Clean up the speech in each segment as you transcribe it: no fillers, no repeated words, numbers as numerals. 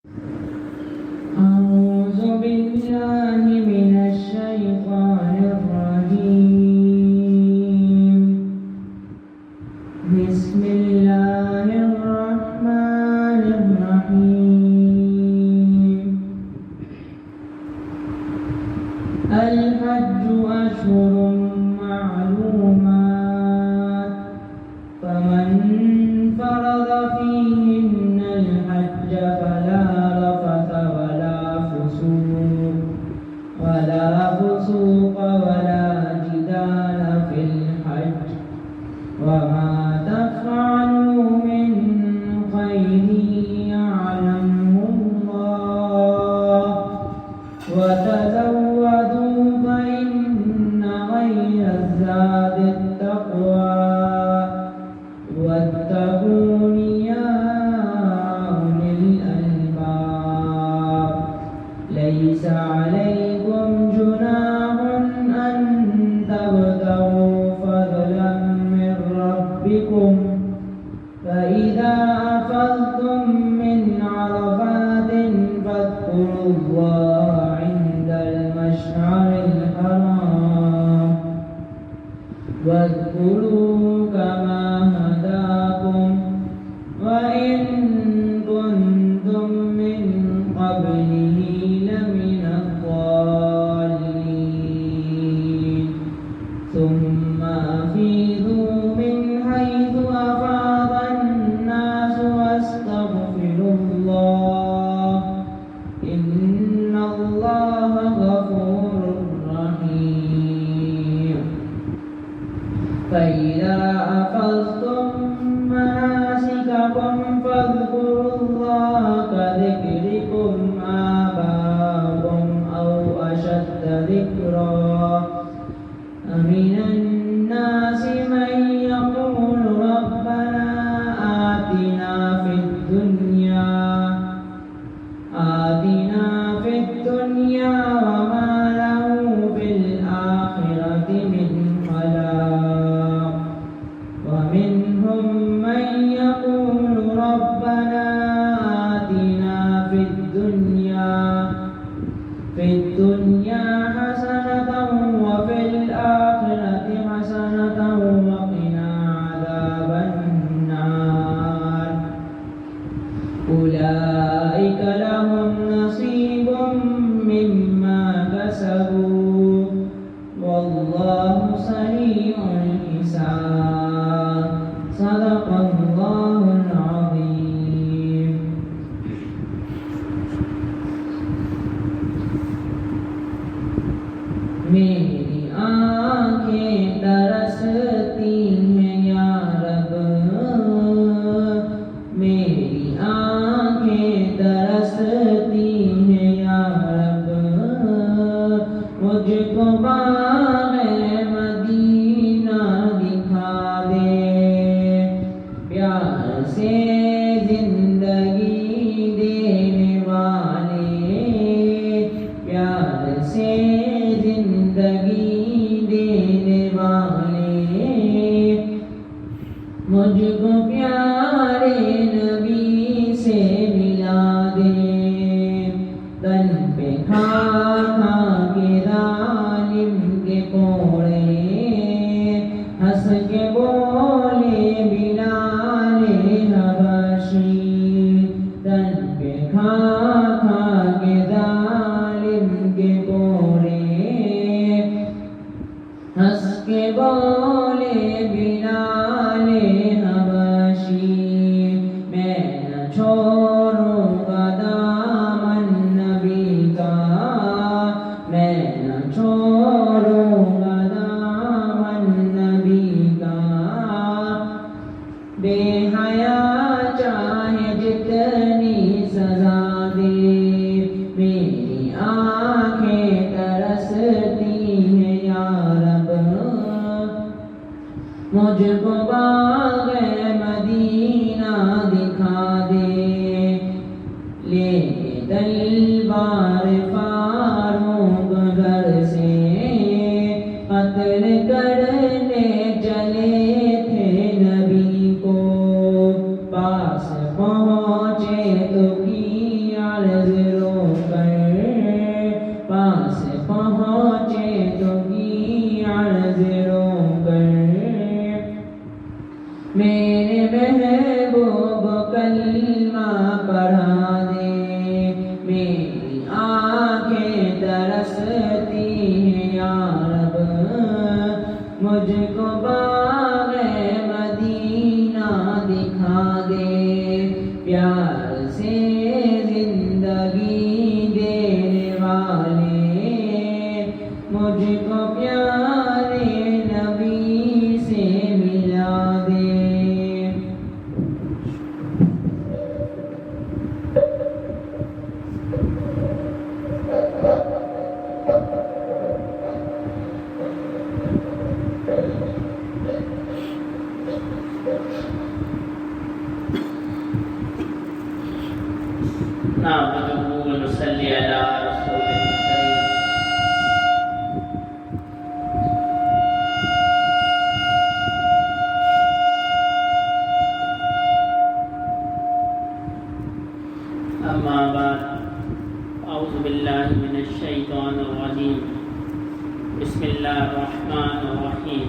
أعوذ بالله من الشيطان الرجيم. بسم الله الرحمن الرحيم. الحج أشهر معلومات، فمن فرض فيهن الحج فلا رفث ولا فسوق ولا جدال في الحج، وما تفعلوا من خير يعلمه الله، وتزودوا فإن خير الزاد التقوى، واتقون يا أولي الألباب. ليس عليكم جناح أن تبتغوا فضلا من ربكم، فإذا أفضتم من عرفات فاذكروا الله عند المشعر الحرام، واذكروا كما هداكم وإن كنتم من قبله لمن الضالين. ثم أفيضوا من حيث أفاض الناس واستغفروا الله، إن الله غفور رحيم. فإذا أخذتم مناسككم فاذكروا الله كذكركم آباءكم أو أشد ذكرا. من الناس من يقول ربنا آتنا في الدنيا وما له في الآخرة من خلاق، ومنهم من يقول ربنا آتنا في الدنيا حسنة وفي الآخرة حسنة وقنا عذاب النار. أولئك لهم نصيب مما كسبوا والله سريع الحساب. صدق الله العظيم. میری آنکھیں ترستی ہیں یا رب، میری آنکھیں ترستی ہیں یا رب، مجھ کو باغ مدینہ دکھا دے، پیار سے زندگی دینے والے، پیار سے زندگی دینے والے، مجھ کو پیارے نبی سے ملا دے. تن پہ کھا کھا کے ظالم کے کوڑے، ہنس کے بولے بلال حبشی. تن پہ کھا کھا کے ظالم کے کوڑے، ہنس کے بولے بلال حبشی. میں نہ چھوڑوں گا دامن نبی کا، میں نہ چھوڑوں گا دامن نبی کا. بے حیا چاہے جتنی سزا دے، میری آنکھیں ترستی ہیں یا رب، مجھ کو باغ مدینہ دکھا دے. لے تلوار فاروق گھر سے قتل کرنے چلے تھے نبی کو، پاس پہنچے تو کیا نعبده ونصلي على رسوله الكريم. أما بعد، أعوذ بالله من الشيطان الرجيم. بسم الله الرحمن الرحيم.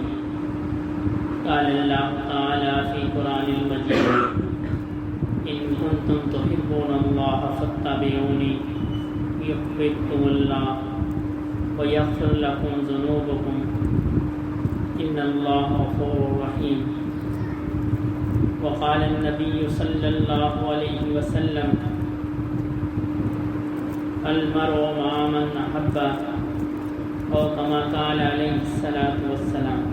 قال الله تعالى في القرآن المجيد: إن كنتم تحبون الله فاتبعوني يحببكم الله ويغفر لكم ذنوبكم إن الله غفور رحيم. وقال النبي صلى الله عليه وسلم: المرء مع من أحب، أو كما قال عليه الصلاة والسلام.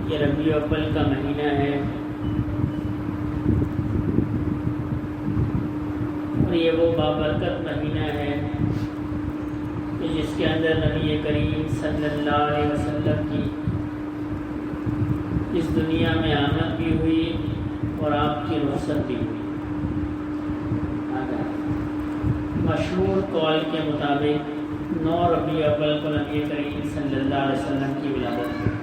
یہ ربیع الاول کا مہینہ ہے اور یہ وہ بابرکت مہینہ ہے کہ جس کے اندر نبی کریم صلی اللہ علیہ وسلم کی اس دنیا میں آمد بھی ہوئی اور آپ کی رخصت بھی ہوئی. مشہور قول کے مطابق 9 ربیع الاول کو نبی کریم صلی اللہ علیہ وسلم کی ولادت ہوئی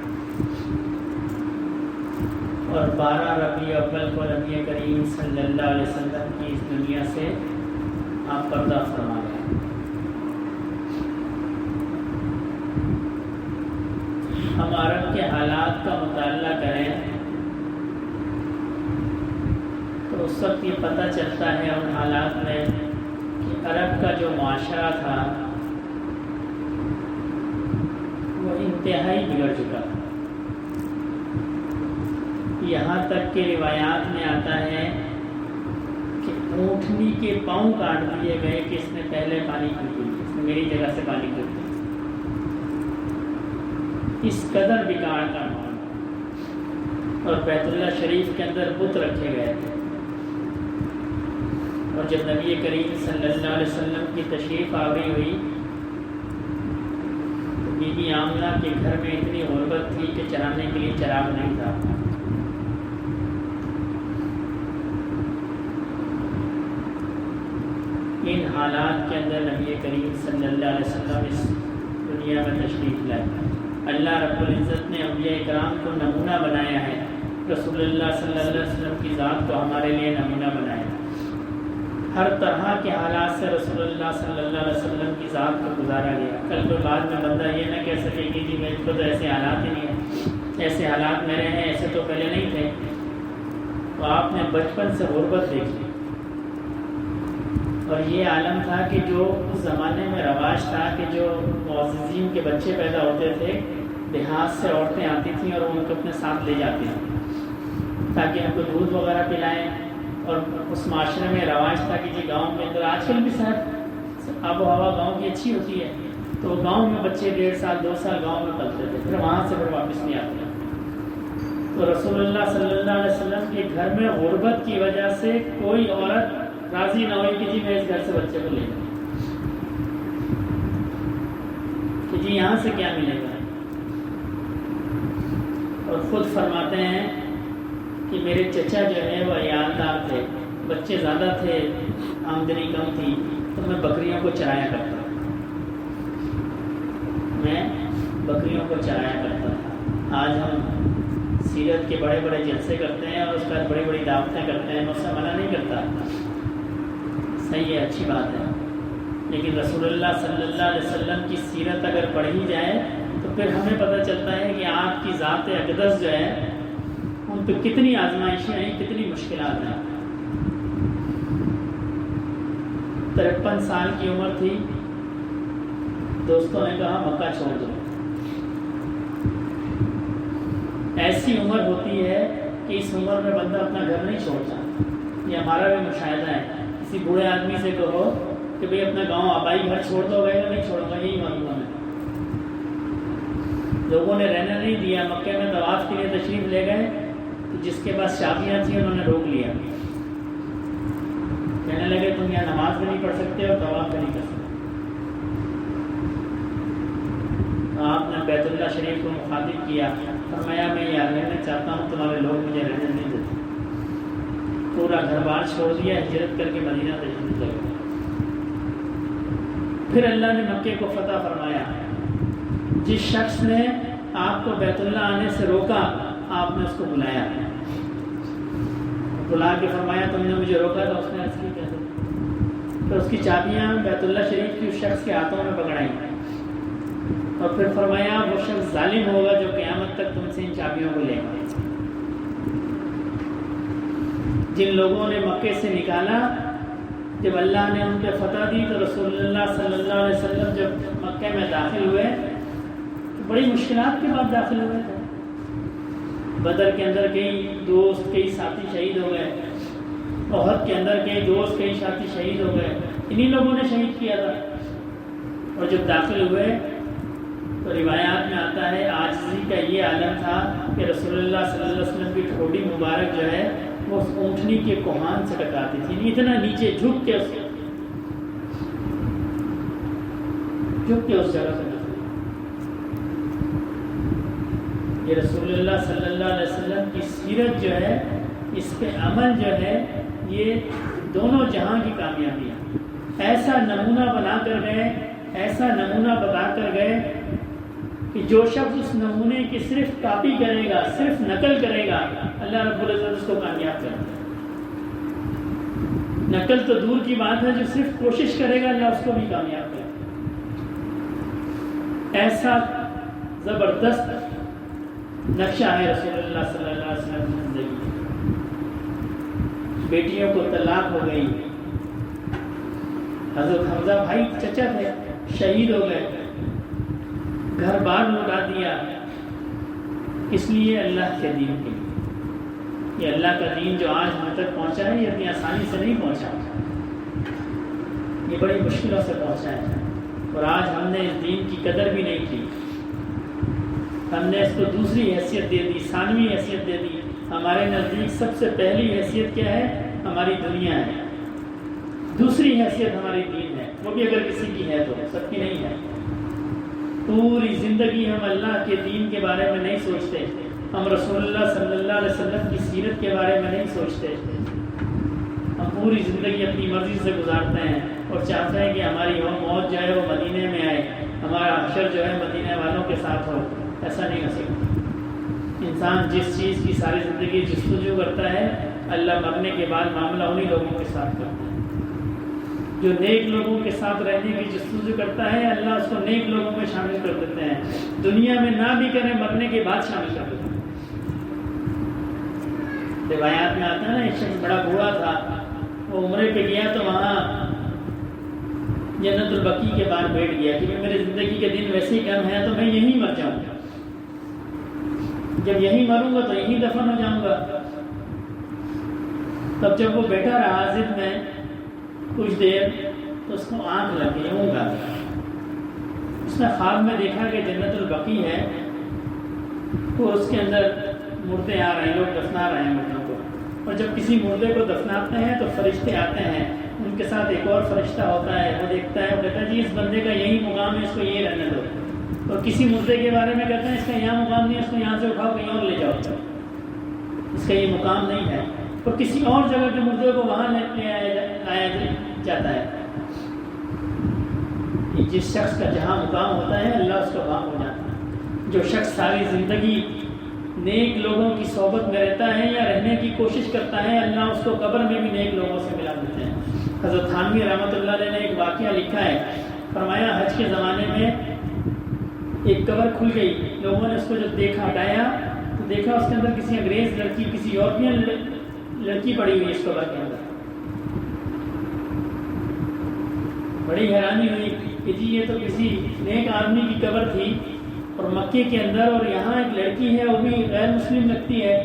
اور 12 ربیع الاول کو نبی کریم صلی اللہ علیہ وسلم کی اس دنیا سے آپ پردہ فرما گئے. ہم عرب کے حالات کا مطالعہ کریں تو اس وقت یہ پتہ چلتا ہے ان حالات میں کہ عرب کا جو معاشرہ تھا وہ انتہائی بگڑ چکا تھا. یہاں تک کہ روایات میں آتا ہے کہ اونٹنی کے پاؤں کاٹ دیے گئے کہ اس نے پہلے پانی پی لی، اس نے میری جگہ سے پانی پی لی. اس قدر بگاڑ کا ماحول. اور بیت اللہ شریف کے اندر بت رکھے گئے تھے اور جب نبی کریم صلی اللہ علیہ وسلم کی تشریف آوری ہوئی تو بی بی آمنہ کے گھر میں اتنی غربت تھی کہ چلانے کے لیے چراغ نہیں تھا. ان حالات کے اندر نبی کریم صلی اللہ علیہ وسلم اس دنیا میں تشریف لائے. اللہ رب العزت نے اولیاء کرام کو نمونہ بنایا ہے. رسول اللہ صلی اللہ علیہ وسلم کی ذات کو ہمارے لیے نمونہ بنایا. ہر طرح کے حالات سے رسول اللہ صلی اللہ علیہ وسلم کی ذات کو گزارا گیا. کل کوئی بعد میں بندہ یہ نہ کہہ سکے کہ جی میرے کو تو ایسے حالات ہی نہیں ہیں، ایسے حالات میرے ہیں، ایسے تو پہلے نہیں تھے. تو آپ نے بچپن سے غربت دیکھی اور یہ عالم تھا کہ جو اس زمانے میں رواج تھا کہ جو معززین کے بچے پیدا ہوتے تھے دیہات سے عورتیں آتی تھیں اور ان کو اپنے ساتھ لے جاتی تھیں تاکہ ان کو دودھ وغیرہ پلائیں. اور اس معاشرے میں رواج تھا کہ جی گاؤں کے اندر آج کل بھی صاحب آب و ہوا گاؤں کی اچھی ہوتی ہے تو گاؤں میں بچے 1.5 سال 2 سال گاؤں میں پلتے تھے، پھر وہاں سے پھر واپس نہیں آتے. تو رسول اللہ صلی اللہ علیہ وسلم کے گھر میں غربت کی وجہ سے کوئی عورت راضی نہ ہوئی کہ جی میں اس گھر سے بچے کو لے جاؤں کہ جی یہاں سے کیا ملے گا. اور خود فرماتے ہیں کہ میرے چچا جو ہے وہ عیالدار تھے، بچے زیادہ تھے، آمدنی کم تھی، تو میں بکریوں کو چرایا کرتا تھا. آج ہم سیرت کے بڑے بڑے جلسے کرتے ہیں اور اس کے بعد بڑی بڑی دعوتیں کرتے ہیں، میں اس سے منع نہیں کرتا، صحیح ہے، اچھی بات ہے. لیکن رسول اللہ صلی اللہ علیہ وسلم کی سیرت اگر پڑھی جائے تو پھر ہمیں پتہ چلتا ہے کہ آپ کی ذات اقدس جو ہے ان پہ کتنی آزمائشیں ہیں، کتنی مشکلات ہیں. 53 سال کی عمر تھی، دوستوں نے کہا مکہ چھوڑ دو. ایسی عمر ہوتی ہے کہ اس عمر میں بندہ اپنا گھر نہیں چھوڑتا. یہ ہمارا بھی مشاہدہ ہے. کسی بوڑھے آدمی سے کہو کہ بھئی اپنا گاؤں آبائی گھر چھوڑ دو، گئے نہیں چھوڑوں گا، یہی معلوم ہے. لوگوں نے رہنا نہیں دیا، مکے میں طواف کے لیے تشریف لے گئے تو جس کے پاس شادیاں تھیں انہوں نے روک لیا. کہنے لگے تم یہاں نماز بھی نہیں پڑھ سکتے اور طواف بھی نہیں کر سکتے. بیت اللہ شریف کو مخاطب کیا، فرمایا میں یہاں رہنا چاہتا ہوں، تمہارے لوگ مجھے رہنے نہیں دیتے۔ پورا گھر بار چھوڑ دیا، ہجرت کر کے مدینہ تشریف لے گئے۔ پھر اللہ نے مکے کو فتح فرمایا۔ جس شخص نے آپ کو بیت اللہ آنے سے روکا، آپ نے اس کو بلایا، بلا کے فرمایا تم نے مجھے روکا تھا، اس نے عرض کی کیسے؟ پھر اس کی چابیاں بیت اللہ شریف کی اس شخص کے ہاتھوں میں پکڑائیں، اور پھر فرمایا وہ شخص ظالم ہوگا جو قیامت تک تم سے ان چابیوں کو لے گا۔ جن لوگوں نے مکے سے نکالا، جب اللہ نے ان پہ فتح دی تو رسول اللہ صلی اللہ علیہ وسلم جب مکے میں داخل ہوئے تو بڑی مشکلات کے بعد داخل ہوئے تھے۔ بدر کے اندر کئی دوست کئی ساتھی شہید ہو گئے، احد کے اندر کئی دوست کئی ساتھی شہید ہو گئے، انہی لوگوں نے شہید کیا تھا۔ اور جب داخل ہوئے تو روایات میں آتا ہے عاجزی کا یہ عالم تھا کہ رسول اللہ صلی اللہ علیہ وسلم کی ٹھوڑی مبارک جو ہے وہ اس اونٹنی کے کوہان سے ٹکراتی تھی، اتنا نیچے جھک کے اس جگہ پہ۔ یہ رسول اللہ صلی اللہ علیہ وسلم کی سیرت جو ہے، اس پہ عمل جو ہے، یہ دونوں جہاں کی کامیابی ہے۔ ایسا نمونہ بنا کر گئے، ایسا نمونہ بتا کر گئے کہ جو شخص اس نمونے کی صرف کاپی کرے گا، صرف نقل کرے گا، اللہ رب العزت اس کو کامیاب کرے گا۔ نقل تو دور کی بات ہے، جو صرف کوشش کرے گا اللہ اس کو بھی کامیاب کرے گا۔ ایسا زبردست نقشہ ہے رسول اللہ صلی اللہ علیہ وسلم کی زندگی۔ بیٹیوں کو طلاق ہو گئی، حضرت حمزہ بھائی چچا تھے، شہید ہو گئے، گھر بار لوٹا دیا، اس لیے اللہ کے دین کے لیے۔ یہ اللہ کا دین جو آج ہم تک پہنچا ہے، یہ اتنی آسانی سے نہیں پہنچا، یہ بڑی مشکلوں سے پہنچا ہے، اور آج ہم نے اس دین کی قدر بھی نہیں کی۔ ہم نے اس کو دوسری حیثیت دے دی، ثانوی حیثیت دے دی۔ ہمارے نزدیک سب سے پہلی حیثیت کیا ہے؟ ہماری دنیا ہے، دوسری حیثیت ہماری دین ہے، وہ بھی اگر کسی کی ہے تو، سب کی نہیں ہے۔ پوری زندگی ہم اللہ کے دین کے بارے میں نہیں سوچتے، ہم رسول اللہ صلی اللہ علیہ وسلم کی سیرت کے بارے میں نہیں سوچتے۔ ہم پوری زندگی اپنی مرضی سے گزارتے ہیں اور چاہتے ہیں کہ ہماری وہ موت جو ہے وہ مدینے میں آئے، ہمارا حشر جو ہے مدینے والوں کے ساتھ ہو۔ ایسا نہیں ہو سکتا۔ انسان جس چیز کی ساری زندگی جستجو کرتا ہے، اللہ مرنے کے بعد معاملہ انہی لوگوں کے ساتھ کرتا ہے۔ جو نیک لوگوں کے ساتھ رہنے کی جستجو کرتا ہے، اللہ اس کو نیک لوگوں میں شامل کر دیتے ہیں۔ دنیا میں نہ بھی کریں، مرنے کے بعد شامل کر دیتے ہیں۔ روایات میں آتا ہے نا، ایک شخص بڑا بوڑھا تھا، وہ عمرے پہ گیا تو وہاں جنت البقیع کے بعد بیٹھ گیا کہ میری زندگی کے دن ویسے ہی کم ہے تو میں یہیں مر جاؤں گا، جب یہیں مروں گا تو یہیں دفن ہو جاؤں گا۔ تب جب وہ بیٹھا رہا ضد میں کچھ دیر تو اس کو آنکھ لگ گئی، اونگ آ گئی۔ اس نے خواب میں دیکھا کہ جنت البقیع ہے، تو اس کے اندر مردے آ رہے ہیں، لوگ دفنا رہے ہیں مردوں کو، اور جب کسی مردے کو دفناتے ہیں تو فرشتے آتے ہیں، ان کے ساتھ ایک اور فرشتہ ہوتا ہے، وہ دیکھتا ہے، وہ کہتا ہے جی اس بندے کا یہی مقام ہے، اس کو یہی رہنے دو۔ اور کسی مردے کے بارے میں کہتے ہیں اس کا یہاں مقام نہیں ہے، اس کو یہاں سے اٹھاؤ کہیں اور لے جاؤ، اس کا یہ مقام نہیں ہے، اور کسی اور جگہ کے مردے کو وہاں لے آیا جاتا ہے۔ جس شخص کا جہاں مقام ہوتا ہے، اللہ اس کا وہاں ہو جاتا ہے۔ جو شخص ساری زندگی نیک لوگوں کی صحبت میں رہتا ہے یا رہنے کی کوشش کرتا ہے، اللہ اس کو قبر میں بھی نیک لوگوں سے ملا دیتے ہیں۔ حضرت تھانوی رحمۃ اللہ علیہ نے ایک واقعہ لکھا ہے، فرمایا حج کے زمانے میں ایک قبر کھل گئی، لوگوں نے اس کو جب دیکھا، ہٹایا تو دیکھا اس کے اندر کسی انگریز لڑکی، کسی یورپین لڑکی پڑی ہوئی اس قبر کے اندر۔ بڑی حیرانی ہوئی کہ جی یہ تو کسی نیک آدمی کی قبر تھی، اور مکے کے اندر، اور یہاں ایک لڑکی ہے وہ بھی غیر مسلم لگتی ہے۔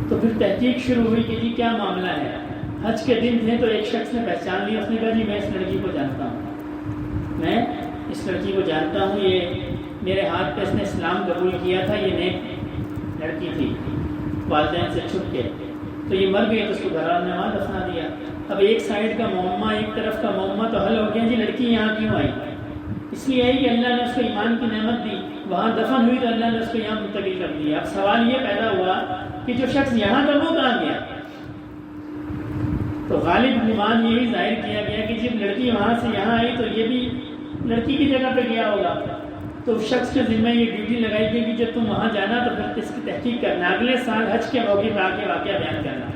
تو پھر تحقیق شروع ہوئی کہ جی کیا معاملہ ہے۔ حج کے دن تھے تو ایک شخص نے پہچان لیا، اس نے کہا جی میں اس لڑکی کو جانتا ہوں، میں اس لڑکی کو جانتا ہوں، یہ میرے ہاتھ پہ اس نے اسلام قبول کیا تھا، یہ نیک لڑکی تھی، والدین سے چھپ کے، تو یہ مر گئی تو اس کو گھر والوں نے وہاں دفنا دیا۔ اب ایک سائیڈ کا معمہ، ایک طرف کا معمہ تو حل ہو گیا، جی لڑکی یہاں کیوں آئی؟ اس لیے ہے کہ اللہ نے اس کو ایمان کی نعمت دی، وہاں دفن ہوئی تو اللہ نے اس کو یہاں منتقل کر دیا۔ اب سوال یہ پیدا ہوا کہ جو شخص یہاں کا وہ کہاں گیا؟ تو غالب گمان یہی ظاہر کیا گیا کہ جب لڑکی وہاں سے یہاں آئی تو یہ بھی لڑکی کی جگہ پہ گیا ہوگا، تو اس شخص کے ذمہ یہ ڈیوٹی لگائی گئی کہ جب تم وہاں جانا تو پھر اس کی تحقیق کرنا، اگلے سال حج کے موقع پہ آ کے واقعہ بیان کرنا۔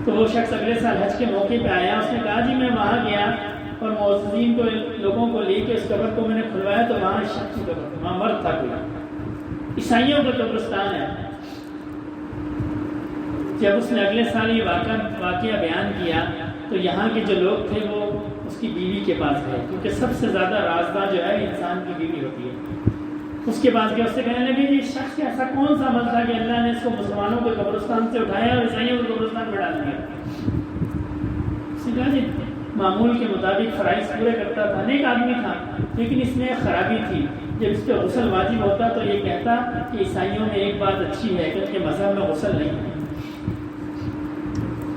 تو وہ شخص اگلے سال حج کے موقع پہ آیا، اس نے کہا جی میں وہاں گیا اور معززین کو لوگوں کو لے کے اس قبر کو میں نے کھلوایا تو وہاں اس شخص کی قبر تھی، وہاں مرد تھا کوئی، عیسائیوں کا قبرستان ہے۔ جب اس نے اگلے سال یہ واقعہ بیان کیا تو یہاں کے جو لوگ تھے وہ اس کی بیوی کے پاس گئے، کیونکہ سب سے زیادہ رازدار جو ہے انسان کی بیوی ہوتی ہے۔ اس کے پاس گئے، اس سے کہنے لگے جی اس شخص کا ایسا کون سا عمل تھا کہ اللہ نے اس کو مسلمانوں کے قبرستان سے اٹھایا اور عیسائیوں کے قبرستان میں ڈال دیا؟ اس نے کہا جی معمول کے مطابق فرائض پورے کرتا تھا، نیک آدمی تھا، لیکن اس میں ایک خرابی تھی، جب اس پہ غسل واجب ہوتا تو یہ کہتا کہ عیسائیوں میں ایک بات اچھی ہے کہ ان کے مذہب میں غسل نہیں ہے،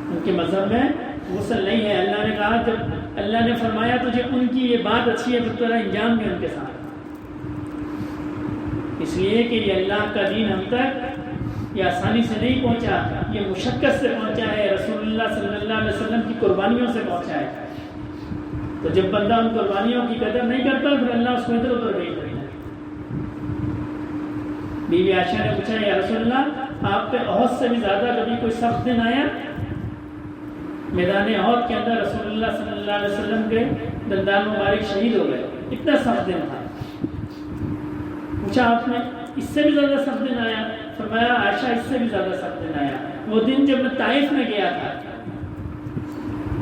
ان کے مذہب میں غسل نہیں ہے۔ اللہ نے کہا جب اللہ نے فرمایا تجھے ان کی یہ بات اچھی ہے تو تیرا انجام بھی ان کے ساتھ، اس لیے کہ یہ اللہ کا دین ہم تک یہ آسانی سے نہیں پہنچا، یہ مشقت سے پہنچا ہے، رسول اللہ صلی اللہ علیہ وسلم کی قربانیوں سے پہنچا ہے۔ تو جب بندہ ان قربانیوں کی قدر نہیں کرتا پھر اللہ اس کو ادھر ادھر بھیج دیتا ہے۔ بیوی عائشہ نے پوچھا یا رسول اللہ آپ پہ احد سے بھی زیادہ کبھی کوئی سخت دن آیا؟ میدان احد کے اندر رسول اللہ صلی اللہ علیہ وسلم کے دندان مبارک شہید ہو گئے، اتنا سخت دن تھا۔ پوچھا آپ نے اس سے بھی زیادہ سخت دن آیا؟ فرمایا عائشہ اس سے بھی زیادہ سخت دن آیا، وہ دن جب میں طائف میں گیا تھا،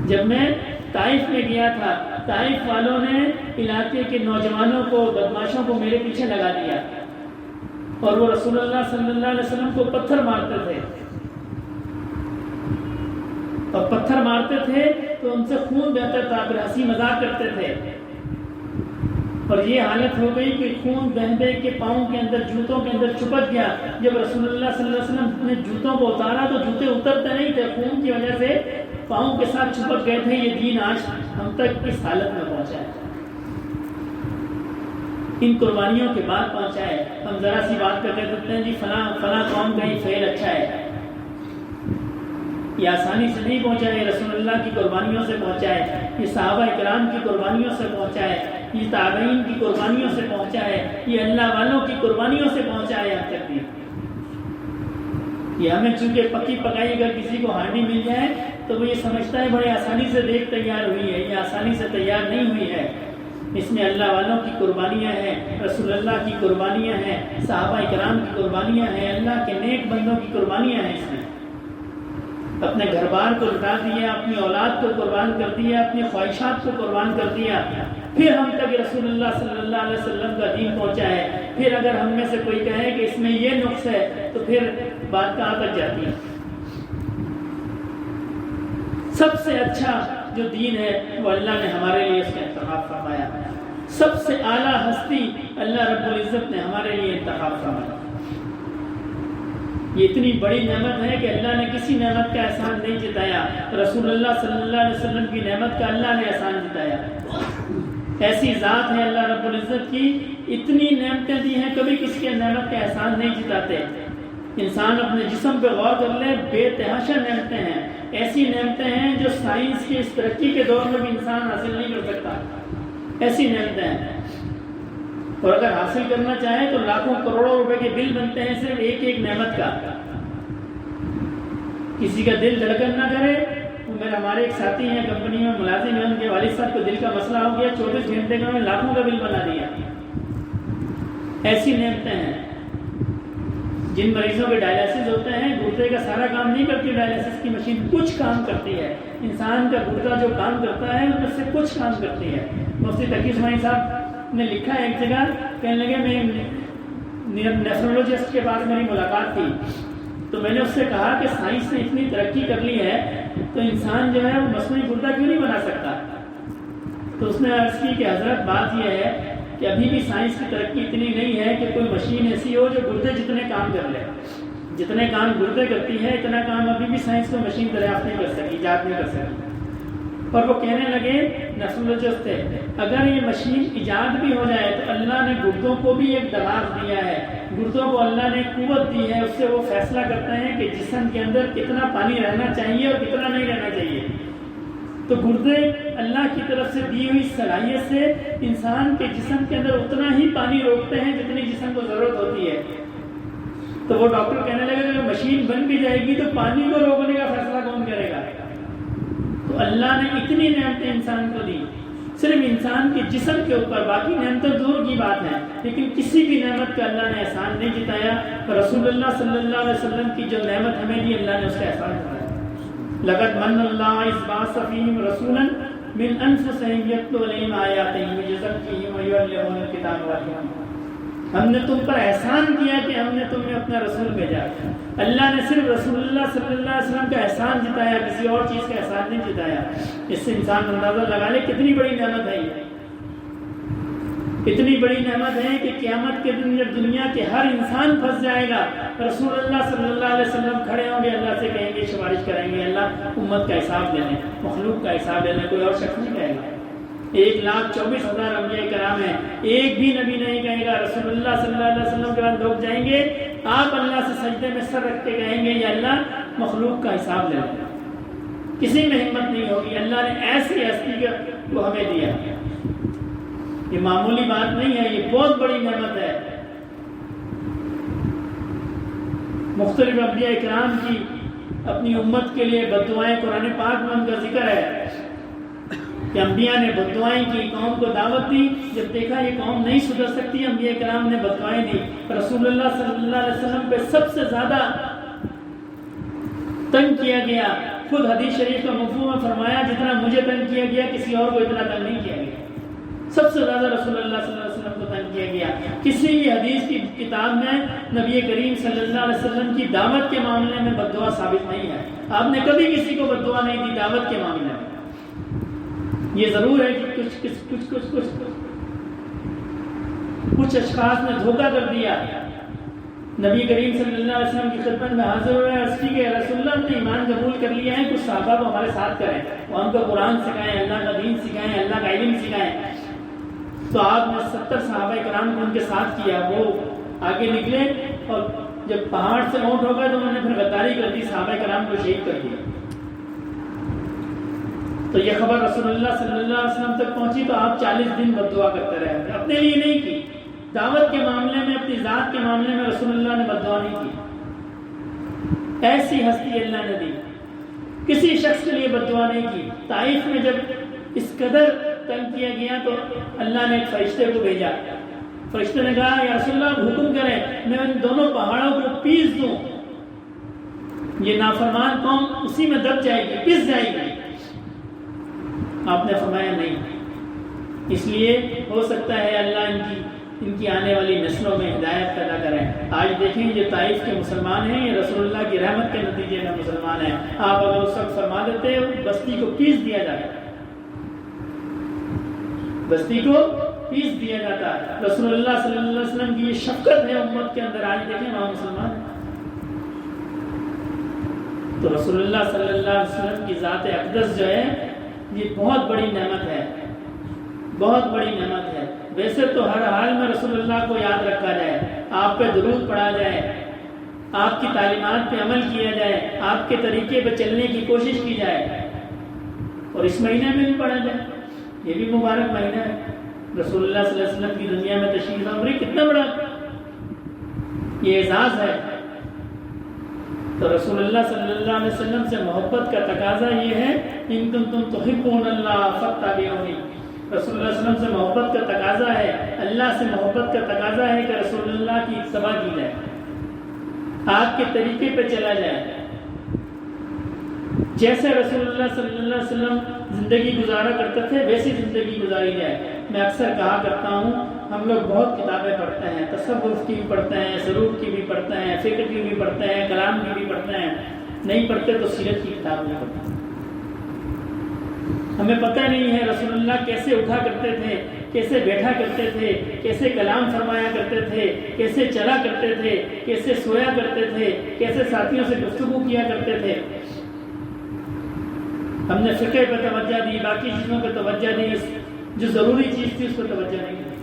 جب میں طائف میں گیا تھا، طائف والوں نے علاقے کے نوجوانوں کو بدماشوں کو میرے پیچھے لگا دیا اور وہ رسول اللہ صلی اللہ علیہ وسلم کو پتھر مارتے تھے، اور پتھر مارتے تھے تو ان سے خون بہتا تھا، پھر ہنسی مذاق کرتے تھے، اور یہ حالت ہو گئی کہ خون بہ بہ کے پاؤں کے اندر جوتوں کے اندر چپک گیا۔ جب رسول اللہ صلی اللہ علیہ وسلم نے جوتوں کو اتارا تو جوتے اترتے نہیں تھے، خون کی وجہ سے پاؤں کے ساتھ چپک گئے تھے۔ یہ دین آج ہم تک اس حالت میں پہنچا ہے، ان قربانیوں کے بعد پہنچا ہے۔ ہم ذرا سی بات کر کے دیتے ہیں جی فلاں قوم کا یہ فعل اچھا ہے، یہ آسانی سے نہیں پہنچا ہے، رسول اللہ کی قربانیوں سے پہنچا ہے، یہ صحابہ کرام کی قربانیوں سے پہنچا ہے، یہ تابعین کی قربانیوں سے پہنچا ہے، یہ اللہ والوں کی قربانیوں سے پہنچا ہے اب تک بھی۔ یہ ہمیں چونکہ پکی پکائی اگر کسی کو ہانڈی مل جائے تو وہ یہ سمجھتا ہے بڑے آسانی سے دیکھ تیار ہوئی ہے، یہ آسانی سے تیار نہیں ہوئی ہے، اس میں اللہ والوں کی قربانیاں ہیں، رسول اللہ کی قربانیاں ہیں، صحابہ کرام کی قربانیاں ہیں، اللہ کے نیک بندوں کی قربانیاں ہیں۔ اس میں اپنے گھر بار کو لٹا دیا، اپنی اولاد کو قربان کر دیا، اپنی خواہشات کو قربان کر دیا، پھر ہم تک رسول اللہ صلی اللہ علیہ وسلم کا دین پہنچا ہے۔ پھر اگر ہم میں سے کوئی کہے کہ اس میں یہ نقص ہے تو پھر بات کہاں تک جاتی ہے؟ سب سے اچھا جو دین ہے وہ اللہ نے ہمارے لیے اس کا انتخاب فرمایا، سب سے اعلیٰ ہستی اللہ رب العزت نے ہمارے لیے انتخاب فرمایا۔ یہ اتنی بڑی نعمت ہے کہ اللہ نے کسی نعمت کا احسان نہیں جتایا، رسول اللہ صلی اللہ علیہ وسلم کی نعمت کا اللہ نے احسان جتایا۔ ایسی ذات ہے اللہ رب العزت کی، اتنی نعمتیں دی ہیں، کبھی کسی کے نعمت کا احسان نہیں جتاتے۔ انسان اپنے جسم پہ غور کر لے، بے تحاشا نعمتیں ہیں، ایسی نعمتیں ہیں جو سائنس کی اس ترقی کے دور میں بھی انسان حاصل نہیں کر سکتا، ایسی نعمتیں ہیں، اور اگر حاصل کرنا چاہے تو لاکھوں کروڑوں روپے کے بل بنتے ہیں صرف ایک ایک نعمت کا۔ کسی کا دل دھڑکن نہ کرے، ہمارے ایک ساتھی ہیں کمپنی میں ملازم ہیں، ان کے والد صاحب کو دل کا مسئلہ ہو گیا، 24 گھنٹے میں لاکھوں کا بل بنا دیا۔ ایسی نعمتیں ہیں۔ جن مریضوں کے ڈائلیسس ہوتے ہیں، گردے کا سارا کام نہیں کرتی ڈائلیسس کی مشین، کچھ کام کرتی ہے۔ انسان کا گردہ جو کام کرتا ہے ان میں سے کچھ کام کرتی ہے۔ مفتی تقی اسماعیل صاحب نے لکھا ہے ایک جگہ، کہنے لگے میں نیفرولوجسٹ کے پاس میری ملاقات تھی تو میں نے اس سے کہا کہ سائنس نے اتنی ترقی کر لی ہے تو انسان جو ہے وہ مصنوعی گردہ کیوں نہیں بنا سکتا؟ تو اس نے عرض کی کہ حضرت بات یہ ہے کہ ابھی بھی سائنس کی ترقی اتنی نہیں ہے کہ کوئی مشین ایسی ہو جو گردے جتنے کام کر لے، جتنے کام گردے کرتی ہے اتنا کام ابھی بھی سائنس کو مشین دریافت نہیں کر سکی، ایجاد نہیں کر سکی۔ اور وہ کہنے لگے نفسولوجسٹ تھے اگر یہ مشین ایجاد بھی ہو جائے تو اللہ نے گردوں کو بھی ایک دماغ دیا ہے، گردوں کو اللہ نے قوت دی ہے، اس سے وہ فیصلہ کرتے ہیں کہ جسم کے اندر کتنا پانی رہنا چاہیے اور کتنا نہیں رہنا چاہیے۔ تو گردے اللہ کی طرف سے دی ہوئی صلاحیت سے انسان کے جسم کے اندر اتنا ہی پانی روکتے ہیں جتنی جسم کو ضرورت ہوتی ہے۔ تو وہ ڈاکٹر کہنے لگے کہ مشین بن بھی جائے گی تو پانی کو روکنے کا فیصلہ کون کرے گا؟ تو اللہ نے اتنی نعمتیں انسان کو دی، صرف انسان کے جسم کے اوپر، باقی نعمتیں دور کی بات ہے، لیکن کسی بھی نعمت کا اللہ نے احسان نہیں جتایا۔ رسول اللہ صلی اللہ علیہ وسلم کی جو نعمت ہمیں دی اللہ نے اس کا احسان جتایا۔ لقد من اللہ اذ بعث فیہم رسولا من انفسہم یتلو علیہم آیاتہ ویزکیہم ویعلمہم الکتاب والحکمہ۔ ہم نے تم پر احسان کیا کہ ہم نے تمہیں اپنا رسول بھیجا۔ اللہ نے صرف رسول اللہ صلی اللہ علیہ وسلم کا احسان جتایا، کسی اور چیز کا احسان نہیں جتایا۔ اس سے انسان اندازہ لگا لے کتنی بڑی نعمت ہے یہ، اتنی بڑی نعمت ہے کہ قیامت کے دن جب دنیا کے ہر انسان پھنس جائے گا، رسول اللہ صلی اللہ علیہ وسلم کھڑے ہوں گے، اللہ سے کہیں گے، سفارش کریں گے، اللہ امت کا حساب لے لیں، مخلوق کا حساب لے لیں، کوئی اور شخص نہیں کہے گا۔ 1,24,000 انبیاء کرام ہیں، ایک بھی نبی نہیں کہے گا رسول اللہ صلی اللہ علیہ وسلم کے بعد لوگ جائیں گے، آپ اللہ سے سجدے میں سر رکھ کے کہیں گے یا اللہ مخلوق کا حساب لے لیں۔ کسی میں ہمت نہیں ہوگی، اللہ نے ایسی ہستی کو ہمیں دیا۔ یہ معمولی بات نہیں ہے، یہ بہت بڑی نعمت ہے۔ مختلف انبیاء کرام کی اپنی امت کے لیے بد دعائیں قرآن پاک میں ان کا ذکر ہے کہ انبیاء نے بد دعائیں کی، قوم کو دعوت دی، جب دیکھا یہ قوم نہیں سدھر سکتی، انبیاء کرام نے بد دعائیں دی۔ رسول اللہ صلی اللہ علیہ وسلم پہ سب سے زیادہ تنگ کیا گیا، خود حدیث شریف کا مفہوم میں فرمایا جتنا مجھے تنگ کیا گیا کسی اور کو اتنا تنگ نہیں کیا گیا۔ سب سے زیادہ رسول اللہ صلی اللہ علیہ وسلم کو تنگ کیا گیا۔ کسی بھی حدیث کی کتاب میں نبی کریم صلی اللہ علیہ وسلم کی دعوت کے معاملے میں بد دعا ثابت نہیں ہے۔ آپ نے کبھی کسی کو بد دعا نہیں دی دعوت کے معاملے میں۔ یہ ضرور ہے کہ کچھ اشخاص نے دھوکہ کر دیا۔ نبی کریم صلی اللہ علیہ وسلم کی خدمت میں حاضر ہوئے، عرض کی کہ رسول اللہ نے ایمان قبول کر لیا ہے، کچھ صحابہ کو ہمارے ساتھ کریں، وہ ہم کو قرآن سکھائیں، اللہ کا دین سکھائیں، اللہ کا علم سکھائیں۔ تو آپ نے 70 صحابہ کرام کو ان کے ساتھ کیا، وہ آگے نکلے اور جب پہاڑ سے اونٹ ہو گئے تو انہوں نے پھر غداری کر دی، صحابہ کرام کو شہید کر دیا۔ تو یہ خبر رسول اللہ صلی اللہ علیہ وسلم تک پہنچی تو آپ 40 دن بد دعا کرتے رہے، اپنے لیے نہیں کی، دعوت کے معاملے میں، اپنی ذات کے معاملے میں رسول اللہ نے بد دعا نہیں کی۔ ایسی ہستی اللہ نے دی، کسی شخص کے لیے بد دعا نہیں کی۔ طائف میں جب اس قدر تنگ کیا گیا تو اللہ نے ایک فرشتے کو بھیجا، فرشتے نے کہا یا رسول اللہ حکم کریں میں ان دونوں پہاڑوں کو پیس دوں، یہ نافرمان قوم اسی میں دب جائے گی، پس جائے گی۔ آپ نے فرمایا نہیں، اس لیے ہو سکتا ہے اللہ ان کی آنے والی نسلوں میں ہدایت پیدا کریں۔ آج دیکھیں یہ طائف کے مسلمان ہیں، یہ رسول اللہ کی رحمت کے نتیجے میں مسلمان ہیں۔ آپ اگر اس وقت فرما دیتے بستی کو پیس دیا جائے، بستی کو پیس دیا جاتا۔ رسول اللہ صلی اللہ علیہ وسلم کی یہ شفقت ہے امت کے اندر، آج دیکھیں وہاں مسلمان ہیں۔ تو رسول اللہ صلی اللہ علیہ وسلم کی ذات اقدس جو ہے یہ بہت بڑی نعمت ہے، بہت بڑی نعمت ہے۔ ویسے تو ہر حال میں رسول اللہ کو یاد رکھا جائے، آپ پہ درود پڑھا جائے، آپ کی تعلیمات پہ عمل کیا جائے، آپ کے طریقے پہ چلنے کی کوشش کی جائے، اور اس مہینے میں بھی پڑھا جائے، یہ بھی مبارک مہینہ ہے۔ رسول اللہ صلی اللہ علیہ وسلم کی دنیا میں تشریف آوری کتنا بڑا یہ اعزاز ہے۔ تو رسول اللہ صلی اللہ علیہ وسلم سے محبت کا تقاضا یہ ہے ان کنتم تحبون اللہ فاتبعونی۔ رسول اللہ صلی اللہ علیہ وسلم سے محبت کا تقاضا ہے، اللہ سے محبت کا تقاضا ہے کہ رسول اللہ کی اتباع کی جائے، آپ کے طریقے پہ چلا جائے، جیسے رسول اللہ صلی اللہ علیہ وسلم زندگی گزارا کرتے تھے ویسی زندگی گزاری جائے۔ میں اکثر کہا کرتا ہوں ہم لوگ بہت کتابیں پڑھتے ہیں، تصوف کی بھی پڑھتے ہیں، سلوک کی بھی پڑھتے ہیں، فکر کی بھی پڑھتے ہیں، کلام کی بھی پڑھتے ہیں، نہیں پڑھتے تو سیرت کی کتاب نہیں پڑھتے۔ ہمیں پتہ نہیں ہے رسول اللہ کیسے اٹھا کرتے تھے، کیسے بیٹھا کرتے تھے، کیسے کلام فرمایا کرتے تھے، کیسے چلا کرتے تھے، کیسے سویا کرتے تھے، کیسے ساتھیوں سے گفتگو کیا کرتے تھے۔ ہم نے فقہ پہ توجہ دی، باقی چیزوں پہ توجہ دی، جو ضروری چیز تھی اس پہ توجہ نہیں دی۔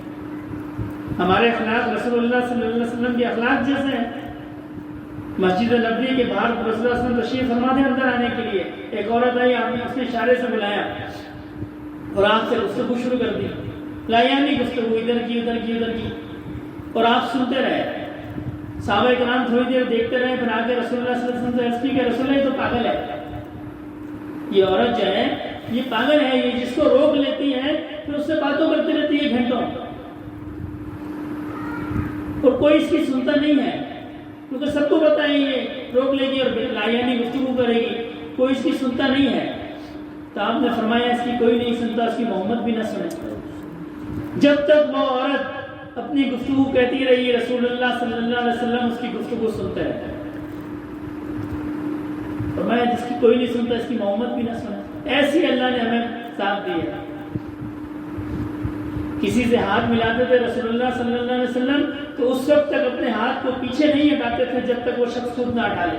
ہمارے اخلاق رسول اللہ صلی اللہ علیہ وسلم کے اخلاق جیسے ہیں۔ مسجد نبوی کے باہر رسول اللہ صلی اللہ علیہ وسلم تشریف فرما تھے اندر آنے کے لیے، ایک عورت آئی، آپ نے اس نے اشارے سے بلایا اور آپ سے گفتگو شروع کر دی، لایانی گفتگو، ادھر کی ادھر کی ادھر کی، اور آپ سنتے رہے۔ صحابہ کرام تھوڑی دیر دیکھتے رہے، پھر آگے رسول اللہ صلی اللہ علیہ وسلم سے عرض کی کہ رسول اللہ یہ تو پاگل ہے، یہ عورت جو ہے یہ پاگل ہے، یہ جس کو روک لیتی ہے پھر اس سے باتوں کرتی رہتی ہے گھنٹوں، اور کوئی اس کی سنتا نہیں ہے، کیونکہ سب کو پتہ ہے یہ روک لے گی اور لایانی گفتگو کرے گی، کوئی اس کی سنتا نہیں ہے۔ تو آپ نے فرمایا اس کی کوئی نہیں سنتا، اس کی محمد بھی نہ سنے۔ جب تک وہ عورت اپنی گفتگو کہتی رہی، رسول اللہ صلی اللہ علیہ وسلم اس کی گفتگو سنتے رہتے۔ فرمایا جس کی کوئی نہیں سنتا اس کی محمد بھی نہ سنے۔ ایسی اللہ نے ہمیں ساتھ دیا۔ کسی سے ہاتھ ملاتے تھے رسول اللہ صلی اللہ علیہ وسلم تو اس وقت تک اپنے ہاتھ کو پیچھے نہیں ہٹاتے تھے جب تک وہ شخص خود نہ ہٹا لے۔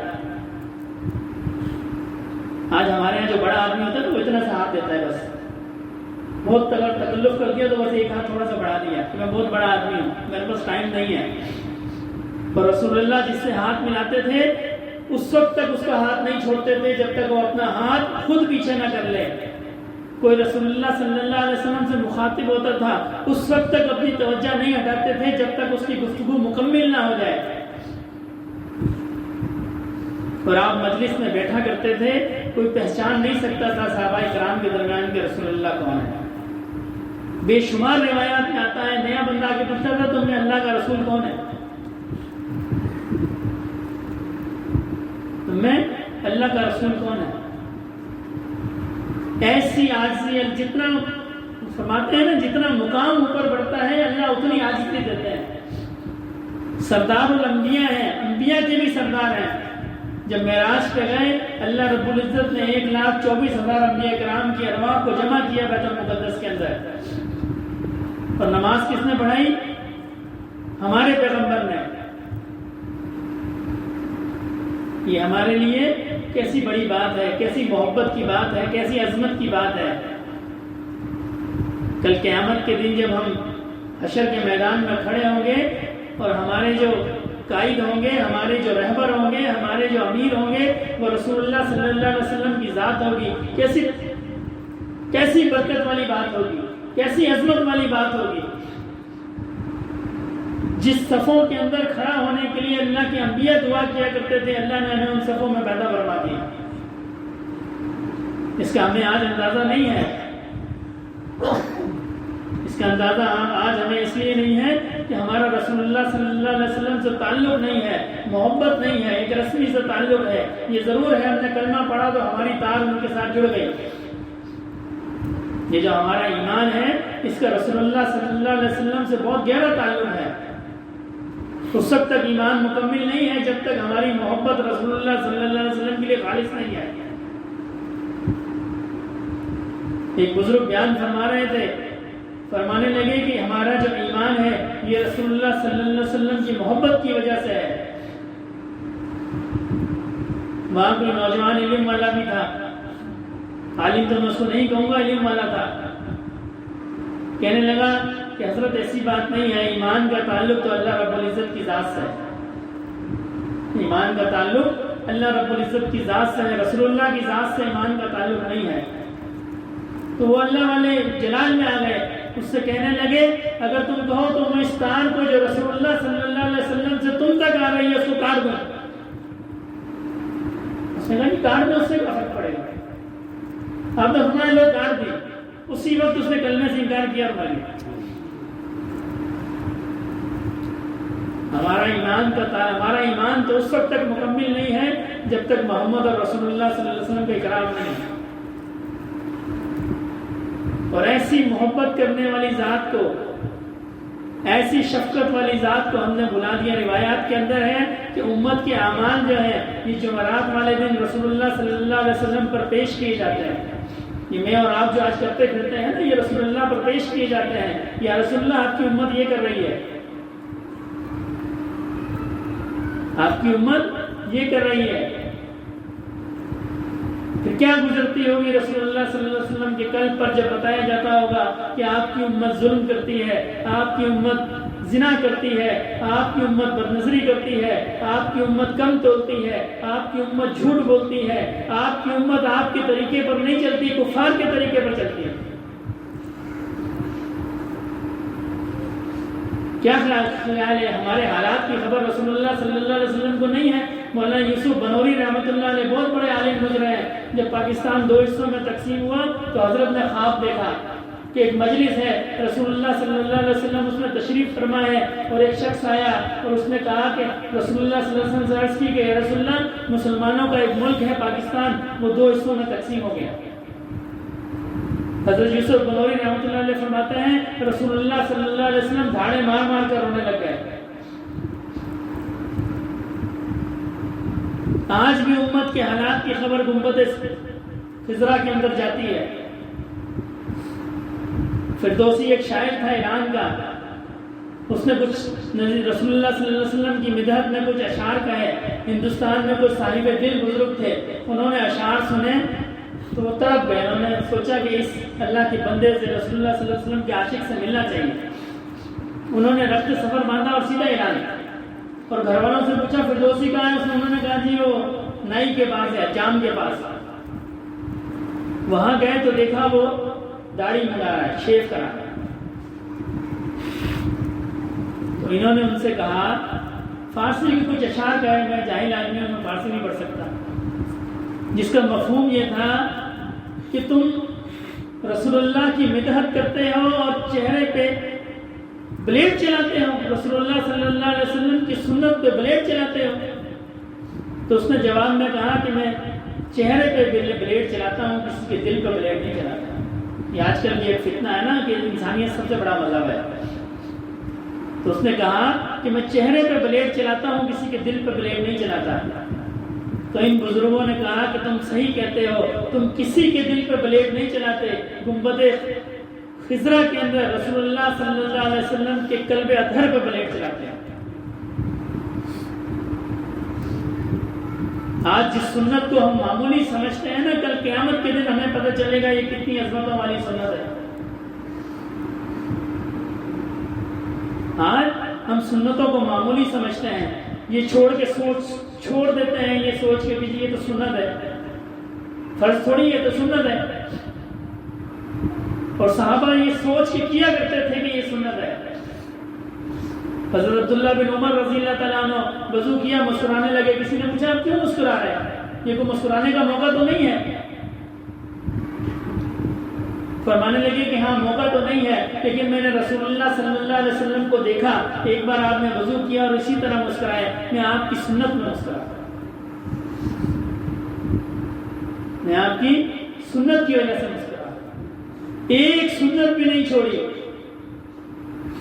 آج ہمارے یہاں جو بڑا آدمی ہوتا ہے تو وہ اتنا سا ہاتھ دیتا ہے، بس بہت تکلف کر دیا تو بس ایک ہاتھ تھوڑا سا بڑھا دیا کہ میں بہت بڑا آدمی ہوں، میرے پاس ٹائم نہیں ہے۔ اور رسول اللہ جس سے ہاتھ ملاتے تھے اس وقت تک اس کا ہاتھ نہیں چھوڑتے تھے جب تک وہ اپنا ہاتھ خود پیچھے نہ کر لے۔ کوئی رسول اللہ صلی اللہ علیہ وسلم سے مخاطب ہوتا تھا اس وقت تک اپنی توجہ نہیں ہٹاتے تھے جب تک اس کی گفتگو مکمل نہ ہو جائے۔ اور آپ مجلس میں بیٹھا کرتے تھے، کوئی پہچان نہیں سکتا تھا صحابہ کرام کے درمیان کے رسول اللہ کون ہے۔ بے شمار روایات میں آتا ہے، نیا بندہ آ کے پوچھتا تھا تم نے اللہ کا رسول کون ہے، تم میں اللہ کا رسول کون ہے۔ ایسی عاجزی، جتنا فرماتے ہیں نا جتنا مقام اوپر بڑھتا ہے اللہ اتنی عاجزی دیتے ہیں۔ سردار الانبیاء ہیں، انبیاء کے بھی سردار ہیں۔ جب معراج پہ گئے اللہ رب العزت نے 1,24,000 انبیاء کرام کی ارواح کو جمع کیا بیت المقدس کے اندر، اور نماز کس نے پڑھائی؟ ہمارے پیغمبر نے۔ یہ ہمارے لیے کیسی بڑی بات ہے، کیسی محبت کی بات ہے، کیسی عظمت کی بات ہے۔ کل قیامت کے دن جب ہم حشر کے میدان میں کھڑے ہوں گے اور ہمارے جو قائد ہوں گے، ہمارے جو رہبر ہوں گے، ہمارے جو امیر ہوں گے وہ رسول اللہ صلی اللہ علیہ وسلم کی ذات ہوگی، کیسی برکت والی بات ہوگی، کیسی عظمت والی بات ہوگی۔ جس صفوں کے اندر کھڑا ہونے کے لیے اللہ کے انبیاء دعا کیا کرتے تھے اللہ نے ہمیں ان صفوں میں پیدا فرما دیا۔ اس کا ہمیں آج اندازہ نہیں ہے، اس کا اندازہ آج ہمیں اس لیے نہیں ہے کہ ہمارا رسول اللہ صلی اللہ علیہ وسلم سے تعلق نہیں ہے، محبت نہیں ہے، ایک رسمی سے تعلق ہے۔ یہ ضرور ہے ہم نے کلمہ پڑھا تو ہماری تار ان کے ساتھ جڑ گئی۔ یہ جو ہمارا ایمان ہے اس کا رسول اللہ صلی اللہ علیہ وسلم سے بہت گہرا تعلق ہے۔ اس وقت تک ایمان مکمل نہیں ہے جب تک ہماری محبت رسول اللہ صلی اللہ علیہ وسلم کے لیے خالص نہیں ہے۔ ایک بزرگ بیان فرما رہے تھے، فرمانے لگے کہ ہمارا جو ایمان ہے یہ رسول اللہ صلی اللہ علیہ وسلم کی محبت کی وجہ سے ہے۔ وہاں کوئی نوجوان علم والا بھی تھا، عالم تو میں اس کو نہیں کہوں گا، علم والا تھا، کہنے لگا کہ حضرت ایسی بات نہیں ہے، ایمان کا تعلق تو اللہ رب العزت کی ذات سے ہے، ایمان کا تعلق اللہ رب العزت کی ذات سے ہے، رسول اللہ کی ذات سے ایمان کا تعلق نہیں ہے۔ تو وہ اللہ والے جلال میں آ گئے، اس سے کہنے لگے اگر تم کہو تو میں اس تار کو جو رسول اللہ صلی اللہ علیہ وسلم سے تم تک آ رہی ہے اس کو کاٹ دوں۔ اس نے کہا کہ کاٹ دو، اس سے کیا فرق پڑے گا؟ آپ نے فرمایا لوگ کاٹ دی، اسی وقت اس نے کلمے سے انکار کیا اور مر گیا۔ ہمارا ایمان تو اس وقت تک مکمل نہیں ہے جب تک محمد اور رسول اللہ صلی اللہ علیہ وسلم کا اقرار نہیں ہے۔ اور ایسی محبت کرنے والی ذات کو، ایسی شفقت والی ذات کو ہم نے بلا دیا۔ روایات کے اندر ہے کہ امت کے اعمال جو ہے یہ جمعرات والے دن رسول اللہ صلی اللہ علیہ وسلم پر پیش کیے جاتے ہیں۔ یہ میں اور آپ جو آج کرتے پھرتے ہیں نا یہ رسول اللہ پر پیش کیے جاتے ہیں، یا رسول اللہ آپ کی امت یہ کر رہی ہے، آپ کی امت یہ کر رہی ہے۔ پھر کیا گزرتی ہوگی رسول اللہ صلی اللہ علیہ وسلم کے قلب پر جب بتایا جاتا ہوگا کہ آپ کی امت ظلم کرتی ہے، آپ کی امت زنا کرتی ہے، آپ کی امت بدنظری کرتی ہے، آپ کی امت کم تولتی ہے، آپ کی امت جھوٹ بولتی ہے، آپ کی امت آپ کے طریقے پر نہیں چلتی، کفار کے طریقے پر چلتی ہے. کیا خیال ہے؟ ہمارے حالات کی خبر رسول اللہ صلی اللہ علیہ وسلم کو نہیں ہے. مولانا یوسف بنوری رحمۃ اللہ علیہ بہت بڑے عالم گزرے ہیں. جب پاکستان 2 حصوں میں تقسیم ہوا تو حضرت نے خواب دیکھا کہ ایک مجلس ہے، رسول اللہ صلی اللہ علیہ وسلم اس میں تشریف فرما ہے، اور ایک شخص آیا اور اس نے کہا کہ رسول اللہ صلی اللہ علیہ وسلم سے عرض کی کہ رسول اللہ، مسلمانوں کا ایک ملک ہے پاکستان، وہ 2 حصوں میں تقسیم ہو گیا. حضرت یوسف بنوری رحمۃ اللہ علیہ فرماتے ہیں رسول اللہ صلی اللہ علیہ وسلم دھاڑے مار مار کر رونے لگ گئے. آج بھی امت کے حالات کی خبر گنبد خضرا کے اندر جاتی ہے. فردوسی ایک شاعر تھا ایران کا، اس نے کچھ رسول اللہ صلی اللہ علیہ وسلم کی مدحت میں کچھ اشعار کہے. ہندوستان میں کچھ صاحب دل بزرگ تھے، انہوں نے اشعار سنے تو وہ تڑپ گئے. انہوں نے سوچا کہ اس اللہ کے بندے سے، رسول اللہ صلی اللہ علیہ وسلم کے عاشق سے ملنا چاہیے. انہوں نے رخت سفر باندھا اور سیدھا ایران، اور گھر والوں سے پوچھا فردوسی کہاں ہے؟ انہوں نے کہا جی وہ نائی کے پاس ہے، جام کے پاس. وہاں گئے تو دیکھا وہ داڑھی منڈا رہا ہے، شیو کرا رہا ہے. تو انہوں نے ان سے کہا فارسی کی کچھ اشعار کہے، میں جاہل آدمی ہوں، میں فارسی نہیں پڑھ سکتا، جس کا مفہوم یہ تھا کہ تم رسول اللہ کی مدحت کرتے ہو اور چہرے پہ بلیڈ چلاتے ہو، رسول اللہ صلی اللہ علیہ وسلم کی سنت پہ بلیڈ چلاتے ہو. تو اس نے جواب میں کہا کہ میں چہرے پہ بلیڈ چلاتا ہوں، کسی کے دل پہ بلیڈ نہیں چلاتا. یہ آج کل بھی ایک فتنہ ہے نا کہ انسانیت سب سے بڑا مذہب ہے. تو اس نے کہا کہ میں چہرے پہ بلیڈ چلاتا ہوں، کسی کے دل پہ بلیڈ نہیں چلاتا. تو ان بزرگوں نے کہا کہ تم صحیح کہتے ہو، تم کسی کے دل پہ بلیڈ نہیں چلاتے. گنبد خضرا کے اندر رسول اللہ صلی اللہ علیہ وسلم کے قلب اطہر پہ بلیڈ چلاتے ہیں. آج جس سنت کو ہم معمولی سمجھتے ہیں نا، کل قیامت کے دن ہمیں پتہ چلے گا یہ کتنی عظمتوں والی سنت ہے. آج ہم سنتوں کو معمولی سمجھتے ہیں، یہ چھوڑ کے چھوڑ دیتے ہیں، یہ سوچ کے کہ یہ تو سنت ہے، فرض تھوڑی ہے، تو سنت ہے. اور صحابہ یہ سوچ کے کیا کرتے تھے کہ یہ سنت ہے. حضرت عبداللہ بن عمر رضی اللہ تعالیٰ عنہ وضو کیا، مسکرانے لگے. کسی نے پوچھا آپ کیوں مسکرا رہے ہیں؟ یہ کوئی مسکرانے کا موقع تو نہیں ہے. فرمانے لگے کہ ہاں موقع تو نہیں ہے، لیکن میں نے رسول اللہ صلی اللہ علیہ وسلم کو دیکھا، ایک بار آپ نے وضو کیا اور اسی طرح مسکرائے، میں آپ کی سنت میں مسکرا، میں آپ کی سنت کی وجہ سے مسکرا، ایک سنت بھی نہیں چھوڑی.